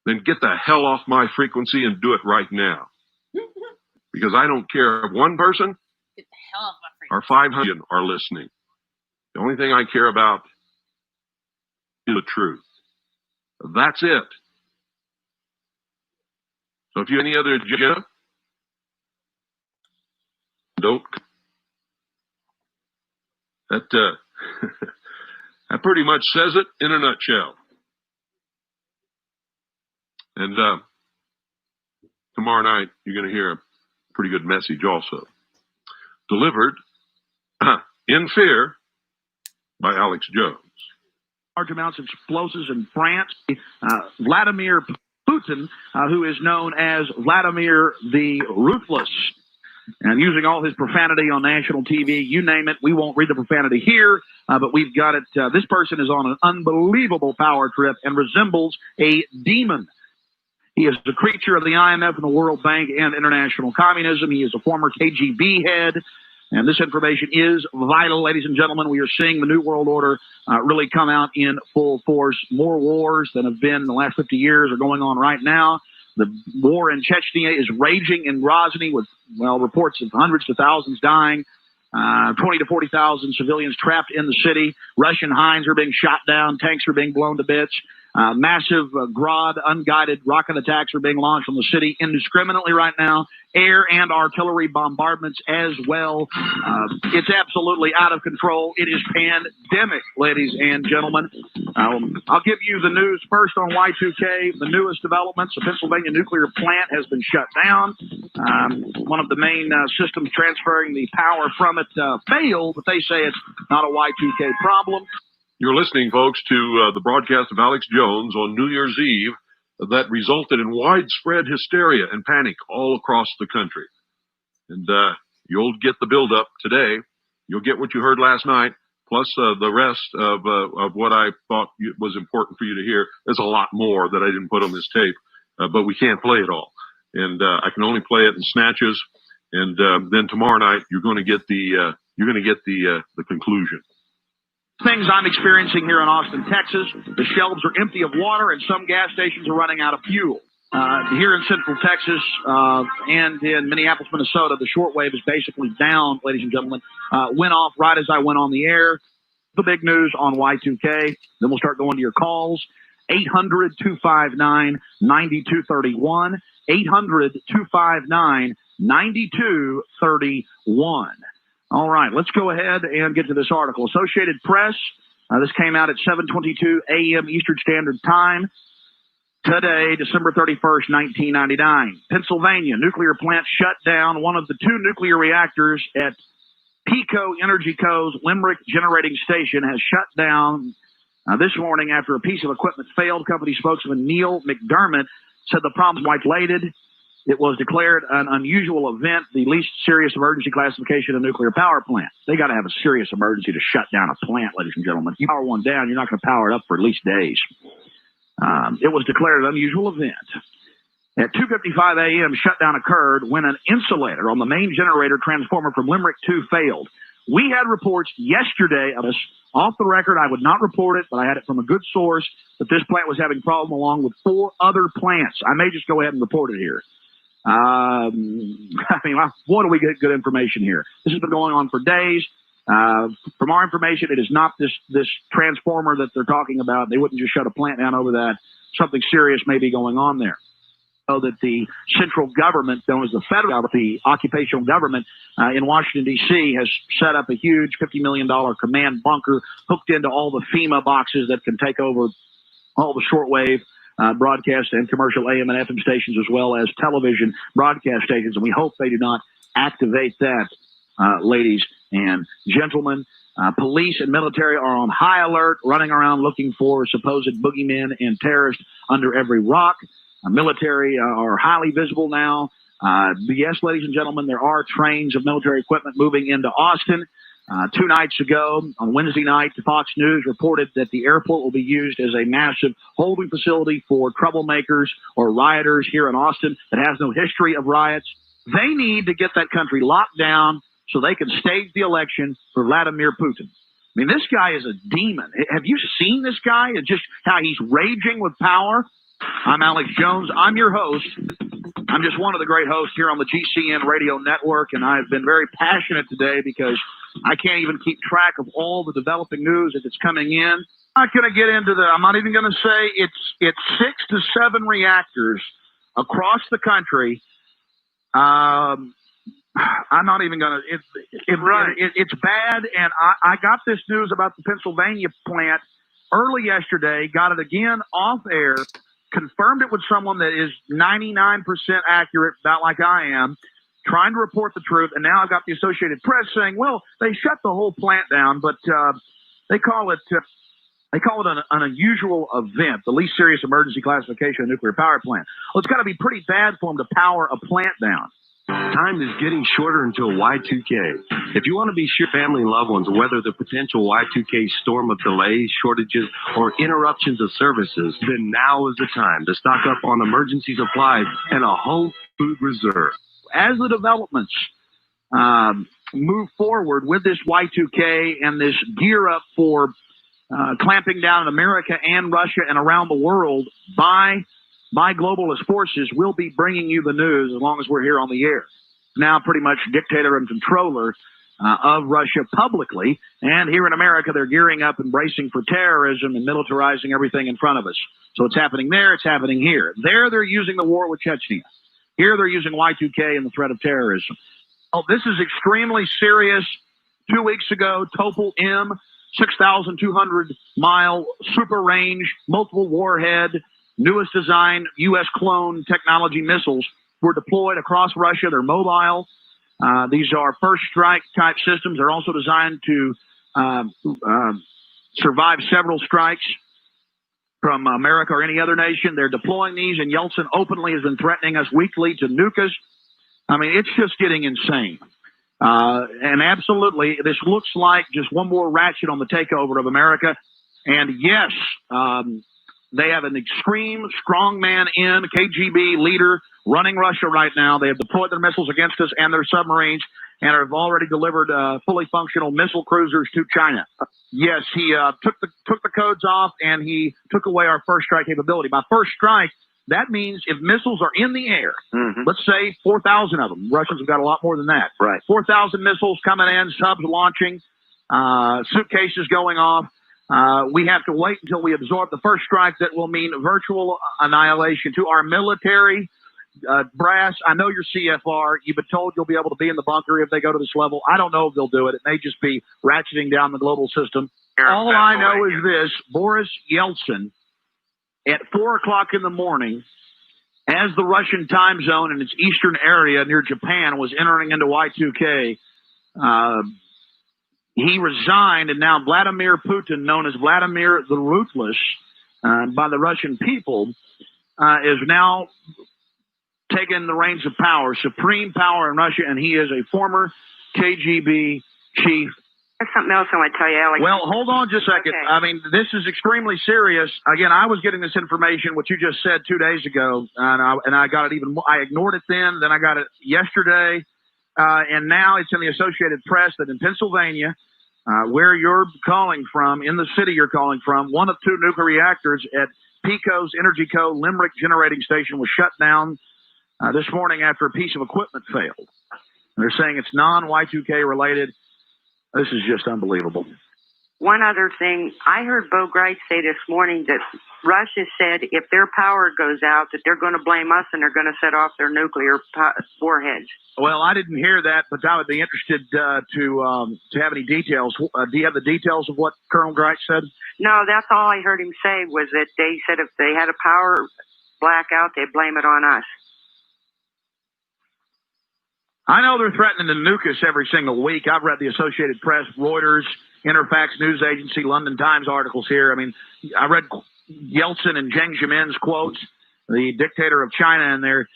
then get the hell off my frequency and do it right now. Because I don't care if one person or 500 are listening. The only thing I care about is the truth. That's it. So if you have any other agenda, don't. That pretty much says it in a nutshell. And tomorrow night, you're going to hear a pretty good message also. Delivered in fear by Alex Jones. Large amounts of explosives in France. Vladimir Putin, who is known as Vladimir the Ruthless, and using all his profanity on national TV, you name it. We won't read the profanity here, but we've got it. This person is on an unbelievable power trip and resembles a demon. He is a creature of the IMF and the World Bank and international communism. He is a former KGB head. And this information is vital, ladies and gentlemen. We are seeing the New World Order really come out in full force. More wars than have been in the last 50 years are going on right now. The war in Chechnya is raging in Grozny with, well, reports of hundreds to thousands dying. 20 to 40,000 civilians trapped in the city. Russian Hinds are being shot down. Tanks are being blown to bits. Massive Grad unguided rocket attacks are being launched on the city indiscriminately right now. Air and artillery bombardments as well. It's absolutely out of control. It is pandemic, ladies and gentlemen. I'll give you the news first on Y2K. The newest developments: the Pennsylvania nuclear plant has been shut down. One of the main systems transferring the power from it failed, but they say it's not a Y2K problem. You're listening, folks, to the broadcast of Alex Jones on New Year's Eve that resulted in widespread hysteria and panic all across the country. And you'll get the buildup today. You'll get what you heard last night, plus the rest of what I thought was important for you to hear. There's a lot more that I didn't put on this tape, but we can't play it all. And I can only play it in snatches. And then tomorrow night, you're going to get the conclusion. Things I'm experiencing here in Austin, Texas. The shelves are empty of water and some gas stations are running out of fuel. Here in Central Texas and in Minneapolis, Minnesota, the shortwave is basically down, ladies and gentlemen. Went off right as I went on the air. The big news on Y2K. Then we'll start going to your calls. 800-259-9231. 800-259-9231. All right, let's go ahead and get to this article. Associated Press, this came out at 7:22 a.m. Eastern Standard Time today, December 31st, 1999. Pennsylvania nuclear plant shut down. One of the two nuclear reactors at PECO Energy Co.'s Limerick Generating Station has shut down this morning after a piece of equipment failed. Company spokesman Neil McDermott said the problem was isolated. It was declared an unusual event, the least serious emergency classification of a nuclear power plant. They got to have a serious emergency to shut down a plant, ladies and gentlemen. If you power one down, you're not going to power it up for at least days. It was declared an unusual event. At 2:55 a.m., shutdown occurred when an insulator on the main generator transformer from Limerick 2 failed. We had reports yesterday of this. Off the record, I would not report it, but I had it from a good source that this plant was having problem along with 4 other plants. I may just go ahead and report it here. I mean, boy, do we get good information here. This has been going on for days. From our information, it is not this transformer that they're talking about. They wouldn't just shut a plant down over that. Something serious may be going on there. So that the central government, known as the federal government, the occupational government in Washington, D.C., has set up a huge $50 million command bunker hooked into all the FEMA boxes that can take over all the shortwave broadcast and commercial AM and FM stations, as well as television broadcast stations. And we hope they do not activate that, ladies and gentlemen. Police and military are on high alert, running around looking for supposed boogeymen and terrorists under every rock. Military are highly visible now. Yes, ladies and gentlemen, there are trains of military equipment moving into Austin. 2 nights ago, on Wednesday night, Fox News reported that the airport will be used as a massive holding facility for troublemakers or rioters here in Austin that has no history of riots. They need to get that country locked down so they can stage the election for Vladimir Putin. I mean, this guy is a demon. Have you seen this guy and just how he's raging with power? I'm Alex Jones. I'm your host. I'm just one of the great hosts here on the GCN radio network, and I've been very passionate today because I can't even keep track of all the developing news that's coming in. I'm not going to get into I'm not even going to say it's 6 to 7 reactors across the country. I'm not even going to. It's bad, and I got this news about the Pennsylvania plant early yesterday. Got it again off air. Confirmed it with someone that is 99% accurate, about like I am, trying to report the truth. And now I've got the Associated Press saying, well, they shut the whole plant down, but they call it an unusual event, the least serious emergency classification of a nuclear power plant. Well, it's got to be pretty bad for them to power a plant down. Time is getting shorter until Y2K. If you want to be sure family and loved ones weather the potential Y2K storm of delays, shortages, or interruptions of services, then now is the time to stock up on emergency supplies and a home food reserve. As the developments move forward with this Y2K and this gear up for clamping down in America and Russia and around the world by globalist forces, we'll be bringing you the news as long as we're here on the air. Now pretty much dictator and controller of Russia publicly, and here in America they're gearing up and bracing for terrorism and militarizing everything in front of us. So it's happening there, it's happening here. There they're using the war with Chechnya. Here they're using Y2K and the threat of terrorism. Oh, this is extremely serious. 2 weeks ago, Topol M, 6,200-mile super range, multiple warhead, newest design, U.S. clone technology missiles were deployed across Russia. They're mobile. These are first strike type systems. They're also designed to survive several strikes from America or any other nation. They're deploying these, and Yeltsin openly has been threatening us weekly to nuke us. I mean, it's just getting insane. And absolutely, this looks like just one more ratchet on the takeover of America. And yes, they have an extreme strongman in KGB leader running Russia right now. They have deployed their missiles against us and their submarines and have already delivered fully functional missile cruisers to China. Yes, he took the codes off and he took away our first strike capability. By first strike, that means if missiles are in the air, let's say 4,000 of them. Russians have got a lot more than that. Right. 4,000 missiles coming in, subs launching, suitcases going off. We have to wait until we absorb the first strike. That will mean virtual annihilation to our military brass. I know your CFR. You've been told you'll be able to be in the bunker if they go to this level. I don't know if they'll do it. It may just be ratcheting down the global system. All I know is this: Boris Yeltsin, at 4 o'clock in the morning, as the Russian time zone in its eastern area near Japan was entering into Y2K, he resigned, and now Vladimir Putin, known as Vladimir the Ruthless by the Russian people, is now taking the reins of power, supreme power in Russia, and he is a former KGB chief. There's something else I want to tell you, Alex. Well, hold on just a second. Okay. I mean, this is extremely serious. Again, I was getting this information, what you just said 2 days ago, and I got it even more. I ignored it then I got it yesterday, and now it's in the Associated Press that in Pennsylvania, where you're calling from, in the city you're calling from, one of 2 nuclear reactors at PECO's Energy Co. Limerick Generating Station was shut down this morning after a piece of equipment failed. They're saying it's non-Y2K related. This is just unbelievable. One other thing, I heard Bo Greich say this morning that Russia said if their power goes out, that they're going to blame us and they're going to set off their nuclear warheads. Well, I didn't hear that, but I would be interested to have any details. Do you have the details of what Colonel Greich said? No, that's all I heard him say was that they said if they had a power blackout, they'd blame it on us. I know they're threatening to nuke us every single week. I've read the Associated Press, Reuters, Interfax News Agency, London Times articles here. I mean, I read Yeltsin and Jiang Zemin's quotes, the dictator of China, and they're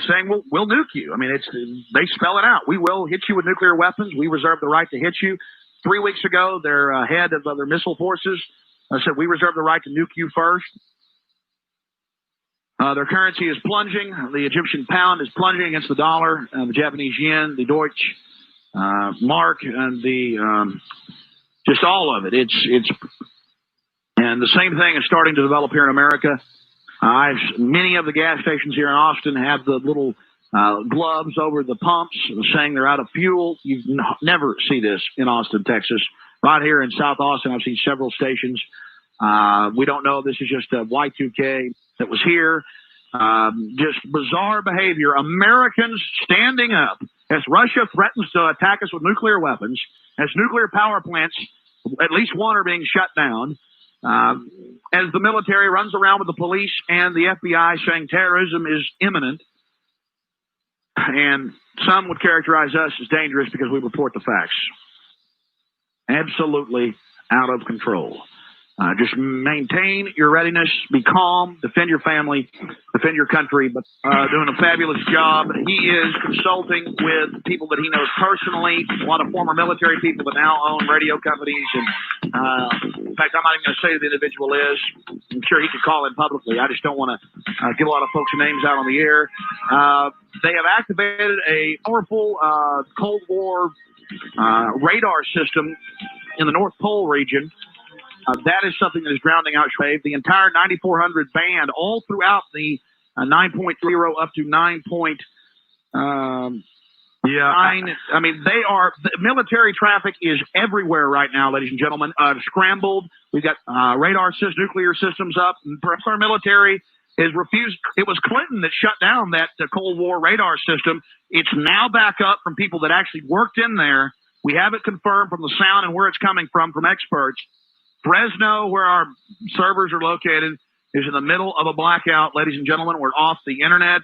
saying we'll nuke you. I mean, they spell it out. We will hit you with nuclear weapons. We reserve the right to hit you. 3 weeks ago, their head of their missile forces said we reserve the right to nuke you first. Their currency is plunging. The Egyptian pound is plunging against the dollar, the Japanese yen, the Deutsche mark, and just all of it. And the same thing is starting to develop here in America. Many of the gas stations here in Austin have the little gloves over the pumps saying they're out of fuel. You never see this in Austin, Texas. Right here in South Austin, I've seen several stations. We don't know if this is just a Y2K that was here. Just bizarre behavior. Americans standing up as Russia threatens to attack us with nuclear weapons, as nuclear power plants, at least one, are being shut down, as the military runs around with the police and the FBI saying terrorism is imminent. And some would characterize us as dangerous because we report the facts. Absolutely out of control. Just maintain your readiness, be calm, defend your family, defend your country, but doing a fabulous job. He is consulting with people that he knows personally, a lot of former military people that now own radio companies. And in fact, I'm not even going to say who the individual is. I'm sure he could call in publicly. I just don't want to get a lot of folks' names out on the air. They have activated a powerful Cold War radar system in the North Pole region. That is something that is grounding out shortwave. The entire 9400 band, all throughout the 9.0 up to 9. I mean, the military traffic is everywhere right now, ladies and gentlemen. Scrambled. We've got radar systems, nuclear systems up. Perhaps our military is refused. It was Clinton that shut down that Cold War radar system. It's now back up from people that actually worked in there. We have it confirmed from the sound and where it's coming from experts. Fresno, where our servers are located, is in the middle of a blackout, ladies and gentlemen. We're off the internet.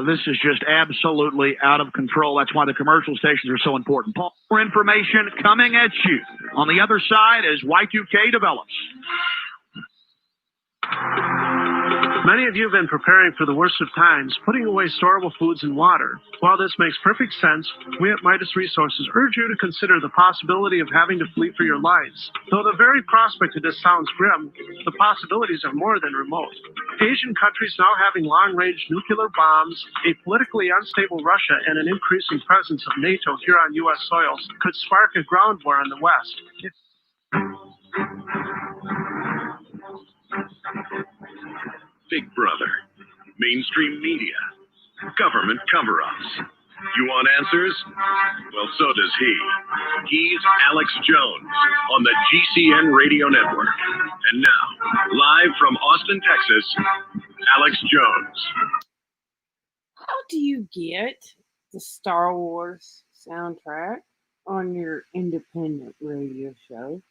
This is just absolutely out of control. That's why the commercial stations are so important. More information coming at you on the other side as Y2K develops. Many of you have been preparing for the worst of times, putting away storable foods and water. While this makes perfect sense, we at Midas Resources urge you to consider the possibility of having to flee for your lives. Though the very prospect of this sounds grim, the possibilities are more than remote. Asian countries now having long-range nuclear bombs, a politically unstable Russia, and an increasing presence of NATO here on U.S. soils could spark a ground war in the West. Big Brother, mainstream media, government cover-ups. You want answers? Well, so does he. He's Alex Jones on the GCN Radio Network. And now, live from Austin, Texas, Alex Jones. How do you get the Star Wars soundtrack on your independent radio show?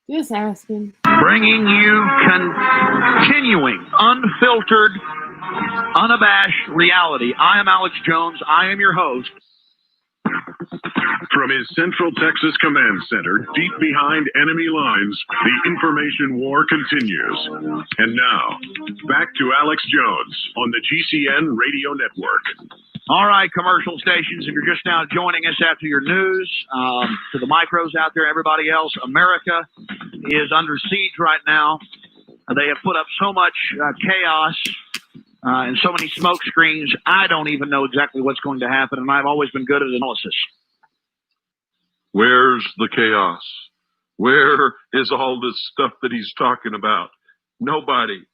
Just asking. Bringing you continuing, unfiltered, unabashed reality. I am Alex Jones. I am your host. From his Central Texas Command Center, deep behind enemy lines, the information war continues. And now, back to Alex Jones on the GCN Radio Network. All right, commercial stations, if you're just now joining us after your news, to the micros out there, everybody else, America is under siege right now. They have put up so much chaos and so many smoke screens, I don't even know exactly what's going to happen, and I've always been good at analysis. Where's the chaos? Where is all this stuff that he's talking about? Nobody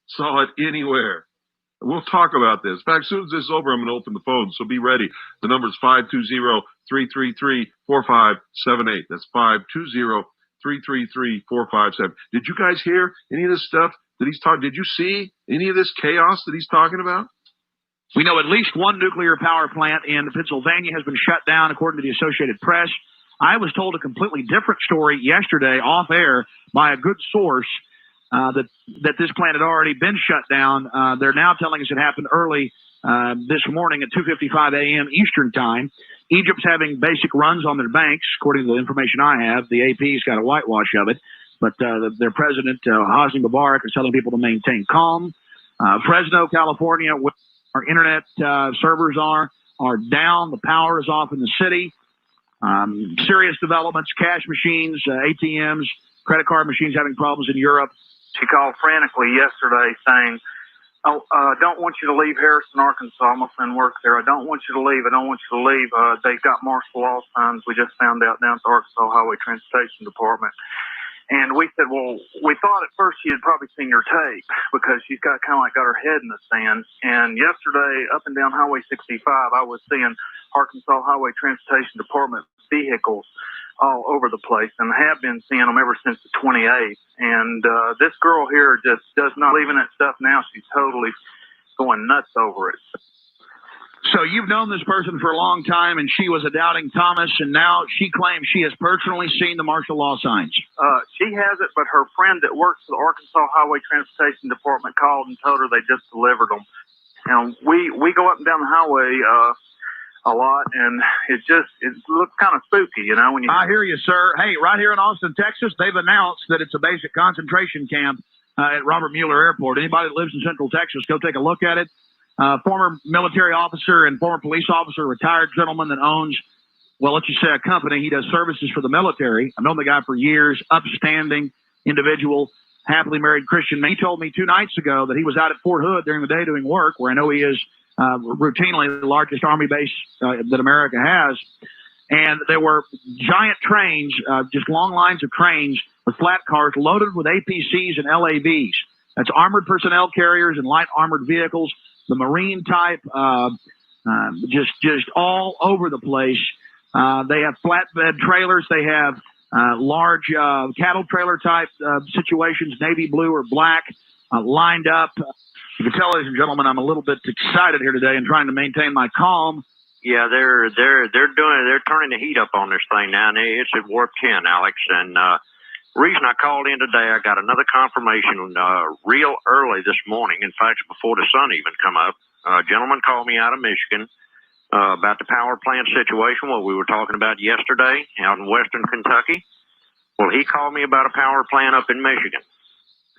saw it anywhere. We'll talk about this. In fact, as soon as this is over, I'm going to open the phone, so be ready. The number is 520-333-4578. That's 520-333-4578. Did you guys hear any of this stuff that he's talking? Did you see any of this chaos that he's talking about? We know at least one nuclear power plant in Pennsylvania has been shut down, according to the Associated Press. I was told a completely different story yesterday off air by a good source that this plant had already been shut down. They're now telling us it happened early this morning at 2:55 a.m. Eastern time. Egypt's having basic runs on their banks, according to the information I have. The AP's got a whitewash of it. But their president, Hosni Mubarak, is telling people to maintain calm. Fresno, California, where our internet servers are down. The power is off in the city. Serious developments, cash machines, ATMs, credit card machines having problems in Europe. She called frantically yesterday saying, don't want you to leave Harrison, Arkansas. My friend works there. I don't want you to leave. I don't want you to leave. They've got martial law signs. We just found out down at the Arkansas Highway Transportation Department. And we said, well, we thought at first she had probably seen your tape because she's got her head in the sand. And yesterday, up and down Highway 65, I was seeing Arkansas Highway Transportation Department vehicles all over the place, and have been seeing them ever since the 28th. And this girl here just does not believe in that stuff now. She's totally going nuts over it. So you've known this person for a long time, and she was a doubting Thomas, and now she claims she has personally seen the martial law signs. She has it, but her friend that works for the Arkansas Highway Transportation Department called and told her they just delivered them. And we go up and down the highway a lot, and it looks kind of spooky, you know. I hear you, sir. Hey, right here in Austin, Texas, they've announced that it's a basic concentration camp at Robert Mueller Airport. Anybody that lives in Central Texas, go take a look at it. Former military officer and former police officer, retired gentleman that owns, well, let's just say a company. He does services for the military. I've known the guy for years, upstanding, individual, happily married Christian man. He told me 2 nights ago that he was out at Fort Hood during the day doing work, where I know he is routinely the largest Army base that America has. And there were giant trains, just long lines of trains with flat cars loaded with APCs and LAVs. That's armored personnel carriers and light armored vehicles, the Marine type, just all over the place. They have flatbed trailers. They have large cattle trailer type situations, navy blue or black, lined up. You can tell, ladies and gentlemen, I'm a little bit excited here today and trying to maintain my calm. Yeah, they're turning the heat up on this thing now, and it's at warp 10, Alex. And the reason I called in today, I got another confirmation real early this morning. In fact, before the sun even come up, a gentleman called me out of Michigan about the power plant situation, what we were talking about yesterday out in western Kentucky. Well, he called me about a power plant up in Michigan.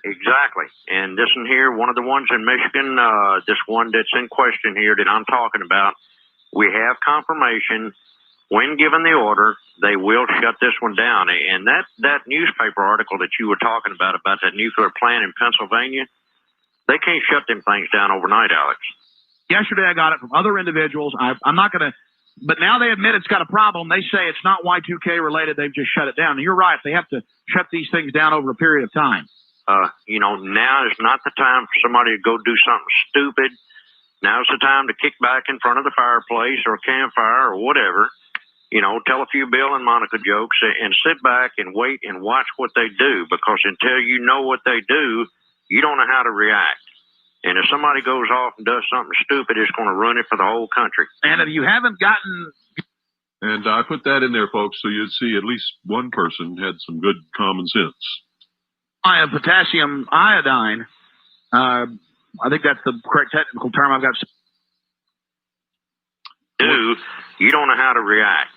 Exactly. And this one here, one of the ones in Michigan, this one that's in question here that I'm talking about, we have confirmation. When given the order, they will shut this one down. And that newspaper article that you were talking about that nuclear plant in Pennsylvania, they can't shut them things down overnight, Alex. Yesterday, I got it from other individuals. I'm not going to, but now they admit it's got a problem. They say it's not Y2K related. They've just shut it down. And you're right. They have to shut these things down over a period of time. Now is not the time for somebody to go do something stupid. Now's the time to kick back in front of the fireplace or campfire or whatever, tell a few Bill and Monica jokes and sit back and wait and watch what they do, because until you know what they do, you don't know how to react. And if somebody goes off and does something stupid, it's going to ruin it for the whole country. And if you haven't gotten... And I put that in there, folks, so you'd see at least one person had some good common sense. I have potassium iodine. I think that's the correct technical term. I've got... You don't know how to react.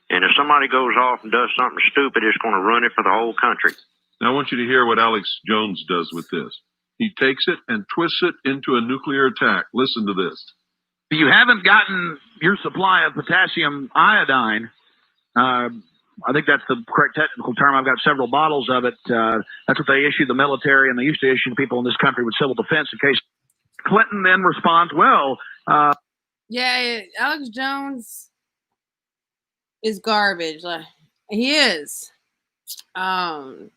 And if somebody goes off and does something stupid, it's going to ruin it for the whole country. Now I want you to hear what Alex Jones does with this. He takes it and twists it into a nuclear attack. Listen to this. If you haven't gotten your supply of potassium iodine, I think that's the correct technical term. I've got several bottles of it. That's what they issue the military, and they used to issue people in this country with civil defense in case. Clinton then responds, yeah, Alex Jones is garbage. He is. And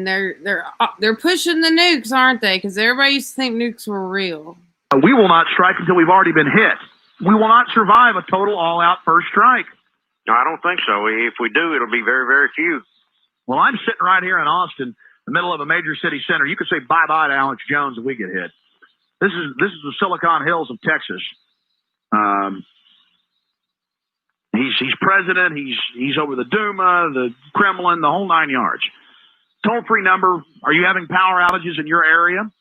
they're pushing the nukes, aren't they? Because everybody used to think nukes were real. We will not strike until we've already been hit. We will not survive a total all-out first strike. No, I don't think so. If we do, it'll be very, very few. Well, I'm sitting right here in Austin, the middle of a major city center. You could say bye-bye to Alex Jones if we get hit. This is the Silicon Hills of Texas. He's president. He's over the Duma, the Kremlin, the whole 9 yards. Toll-free number. Are you having power outages in your area?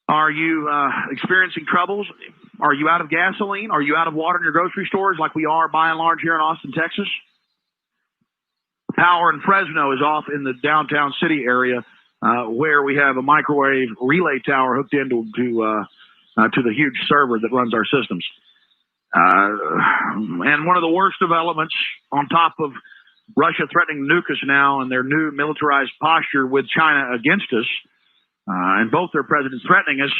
Are you experiencing troubles? Are you out of gasoline? Are you out of water in your grocery stores like we are by and large here in Austin, Texas? Power in Fresno is off in the downtown city area where we have a microwave relay tower hooked into to the huge server that runs our systems. And one of the worst developments on top of Russia threatening to nuke us now and their new militarized posture with China against us, and both their presidents threatening us.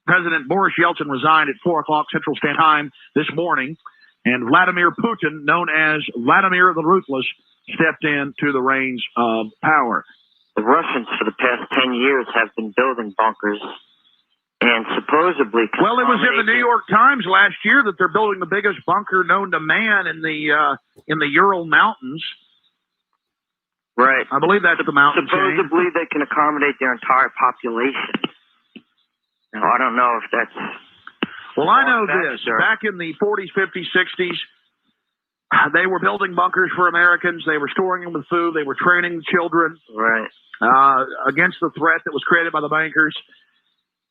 President Boris Yeltsin resigned at 4 o'clock Central Standard Time this morning, and Vladimir Putin, known as Vladimir the Ruthless, stepped into the reins of power. The Russians, for the past 10 years, have been building bunkers and supposedly... Well, it was in the New York Times last year that they're building the biggest bunker known to man in the Ural Mountains. Right. I believe that's the mountain chain. Supposedly they can accommodate their entire population. Now, I don't know if that's... Well, I know this. Back in the 40s, 50s, 60s, they were building bunkers for Americans. They were storing them with food. They were training children against the threat that was created by the bankers.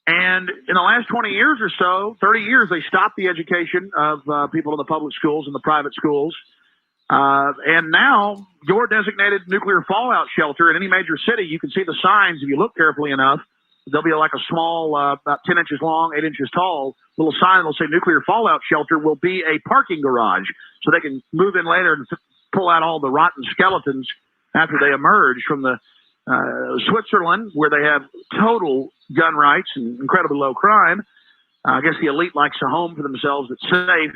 And in the last 20 years or so, 30 years, they stopped the education of people in the public schools and the private schools. And now, your designated nuclear fallout shelter in any major city, you can see the signs if you look carefully enough. There'll be like a small, about 10 inches long, 8 inches tall, little sign that'll say nuclear fallout shelter will be a parking garage. So they can move in later and pull out all the rotten skeletons after they emerged from the Switzerland, where they have total gun rights and incredibly low crime. I guess the elite likes a home for themselves that's safe.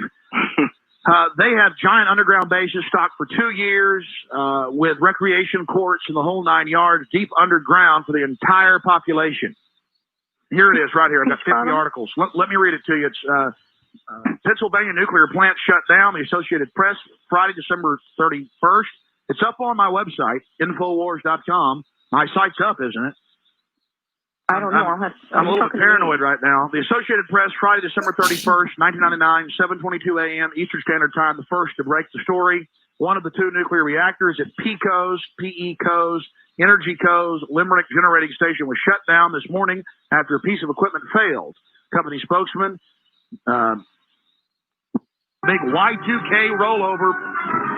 They have giant underground bases stocked for 2 years with recreation courts and the whole 9 yards deep underground for the entire population. Here it is right here. I've got 50 articles. Let me read it to you. It's Pennsylvania nuclear plant shut down. The Associated Press, Friday, December 31st. It's up on my website, Infowars.com. My site's up, isn't it? I don't know. I'm a little bit paranoid right now. The Associated Press, Friday, December 31st, 1999, 7:22 a.m. Eastern Standard Time, the first to break the story. One of the 2 nuclear reactors at PECO's Energy Co's Limerick Generating Station was shut down this morning after a piece of equipment failed. Company spokesman, big Y2K rollover.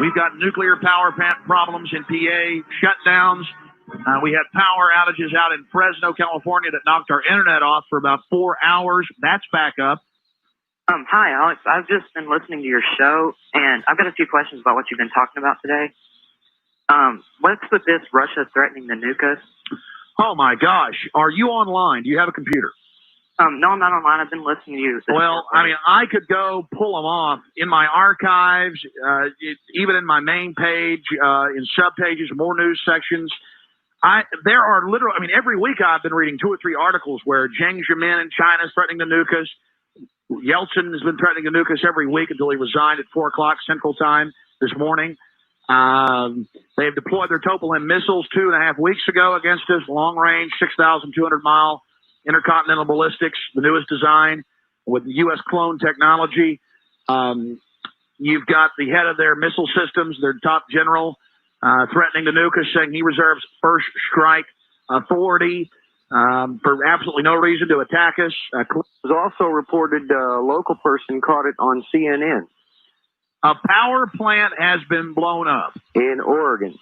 We've got nuclear power plant problems in PA, shutdowns. We had power outages out in Fresno, California that knocked our internet off for about 4 hours. That's back up. Hi, Alex. I've just been listening to your show, and I've got a few questions about what you've been talking about today. What's with this Russia threatening to nuke us? Oh, my gosh. Are you online? Do you have a computer? No, I'm not online. I've been listening to you. Well, I mean, I could go pull them off in my archives, even in my main page, in subpages, more news sections. There are literally, I mean, every week I've been reading 2 or 3 articles where Jiang Zemin in China is threatening to nuke us. Yeltsin has been threatening to nuke us every week until he resigned at 4 o'clock Central Time this morning. They've deployed their Tupolev missiles 2.5 weeks ago against us, long range, 6,200-mile intercontinental ballistics, the newest design with the U.S. clone technology. You've got the head of their missile systems, their top general, threatening to nuke us, saying he reserves first strike authority for absolutely no reason to attack us. It was also reported a local person caught it on CNN. A power plant has been blown up. In Oregon.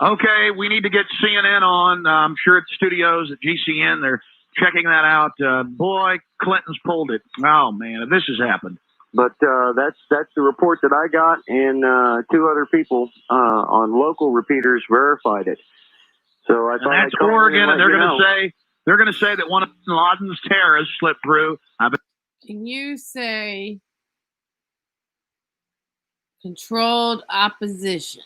Okay, we need to get CNN on. I'm sure at the studios at GCN, they're checking that out. Boy, Clinton's pulled it. Oh, man, if this has happened. But that's the report that I got, and 2 other people on local repeaters verified it. So I thought that's Oregon, and they're going to say that one of bin Laden's terrorists slipped through. Can you say controlled opposition?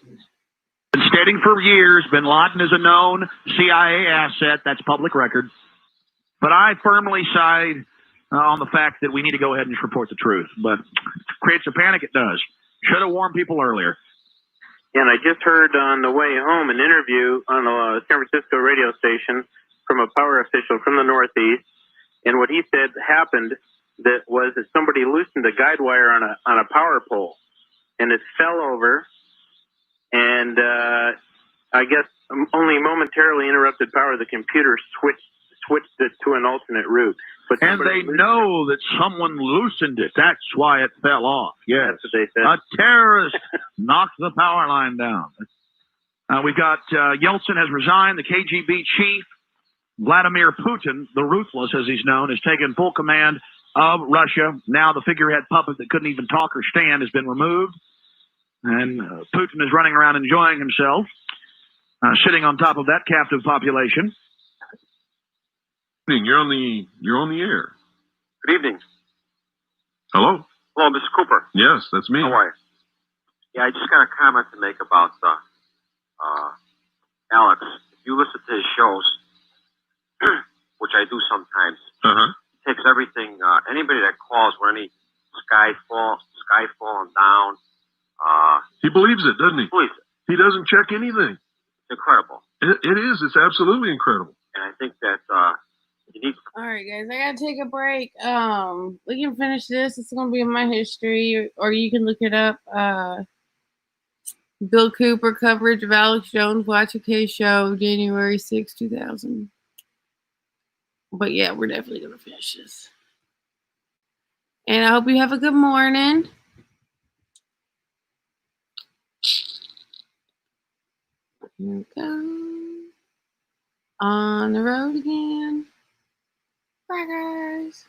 Been stating for years, bin Laden is a known CIA asset. That's public record. But I firmly side on the fact that we need to go ahead and just report the truth. But creates a panic, it does. Should have warned people earlier. And I just heard on the way home an interview on a San Francisco radio station from a power official from the Northeast. And what he said happened was that somebody loosened a guide wire on a power pole, and it fell over, and I guess only momentarily interrupted power. The computer switched it to an alternate route. But and they know that someone loosened it. That's why it fell off. Yes. That's what they said. A terrorist knocked the power line down. We've got Yeltsin has resigned. The KGB chief, Vladimir Putin, the Ruthless, as he's known, has taken full command of Russia. Now the figurehead puppet that couldn't even talk or stand has been removed. And Putin is running around enjoying himself, sitting on top of that captive population. You're on the air. Good evening. Hello. Hello, Mr. Cooper. Yes, that's me. How are you? Yeah, I just got a comment to make about Alex. If you listen to his shows, which I do sometimes, he takes everything. Anybody that calls for any sky falling down. He believes it, doesn't he? Believes it. He doesn't check anything. It's incredible. It is. It's absolutely incredible. And I think that you need. All right, guys, I gotta take a break. We can finish this. It's gonna be in my history, or you can look it up. Bill Cooper coverage of Alex Jones Y2K show, January 6, 2000. But yeah, we're definitely gonna finish this. And I hope you have a good morning. Here we go. On the road again. Bye, guys.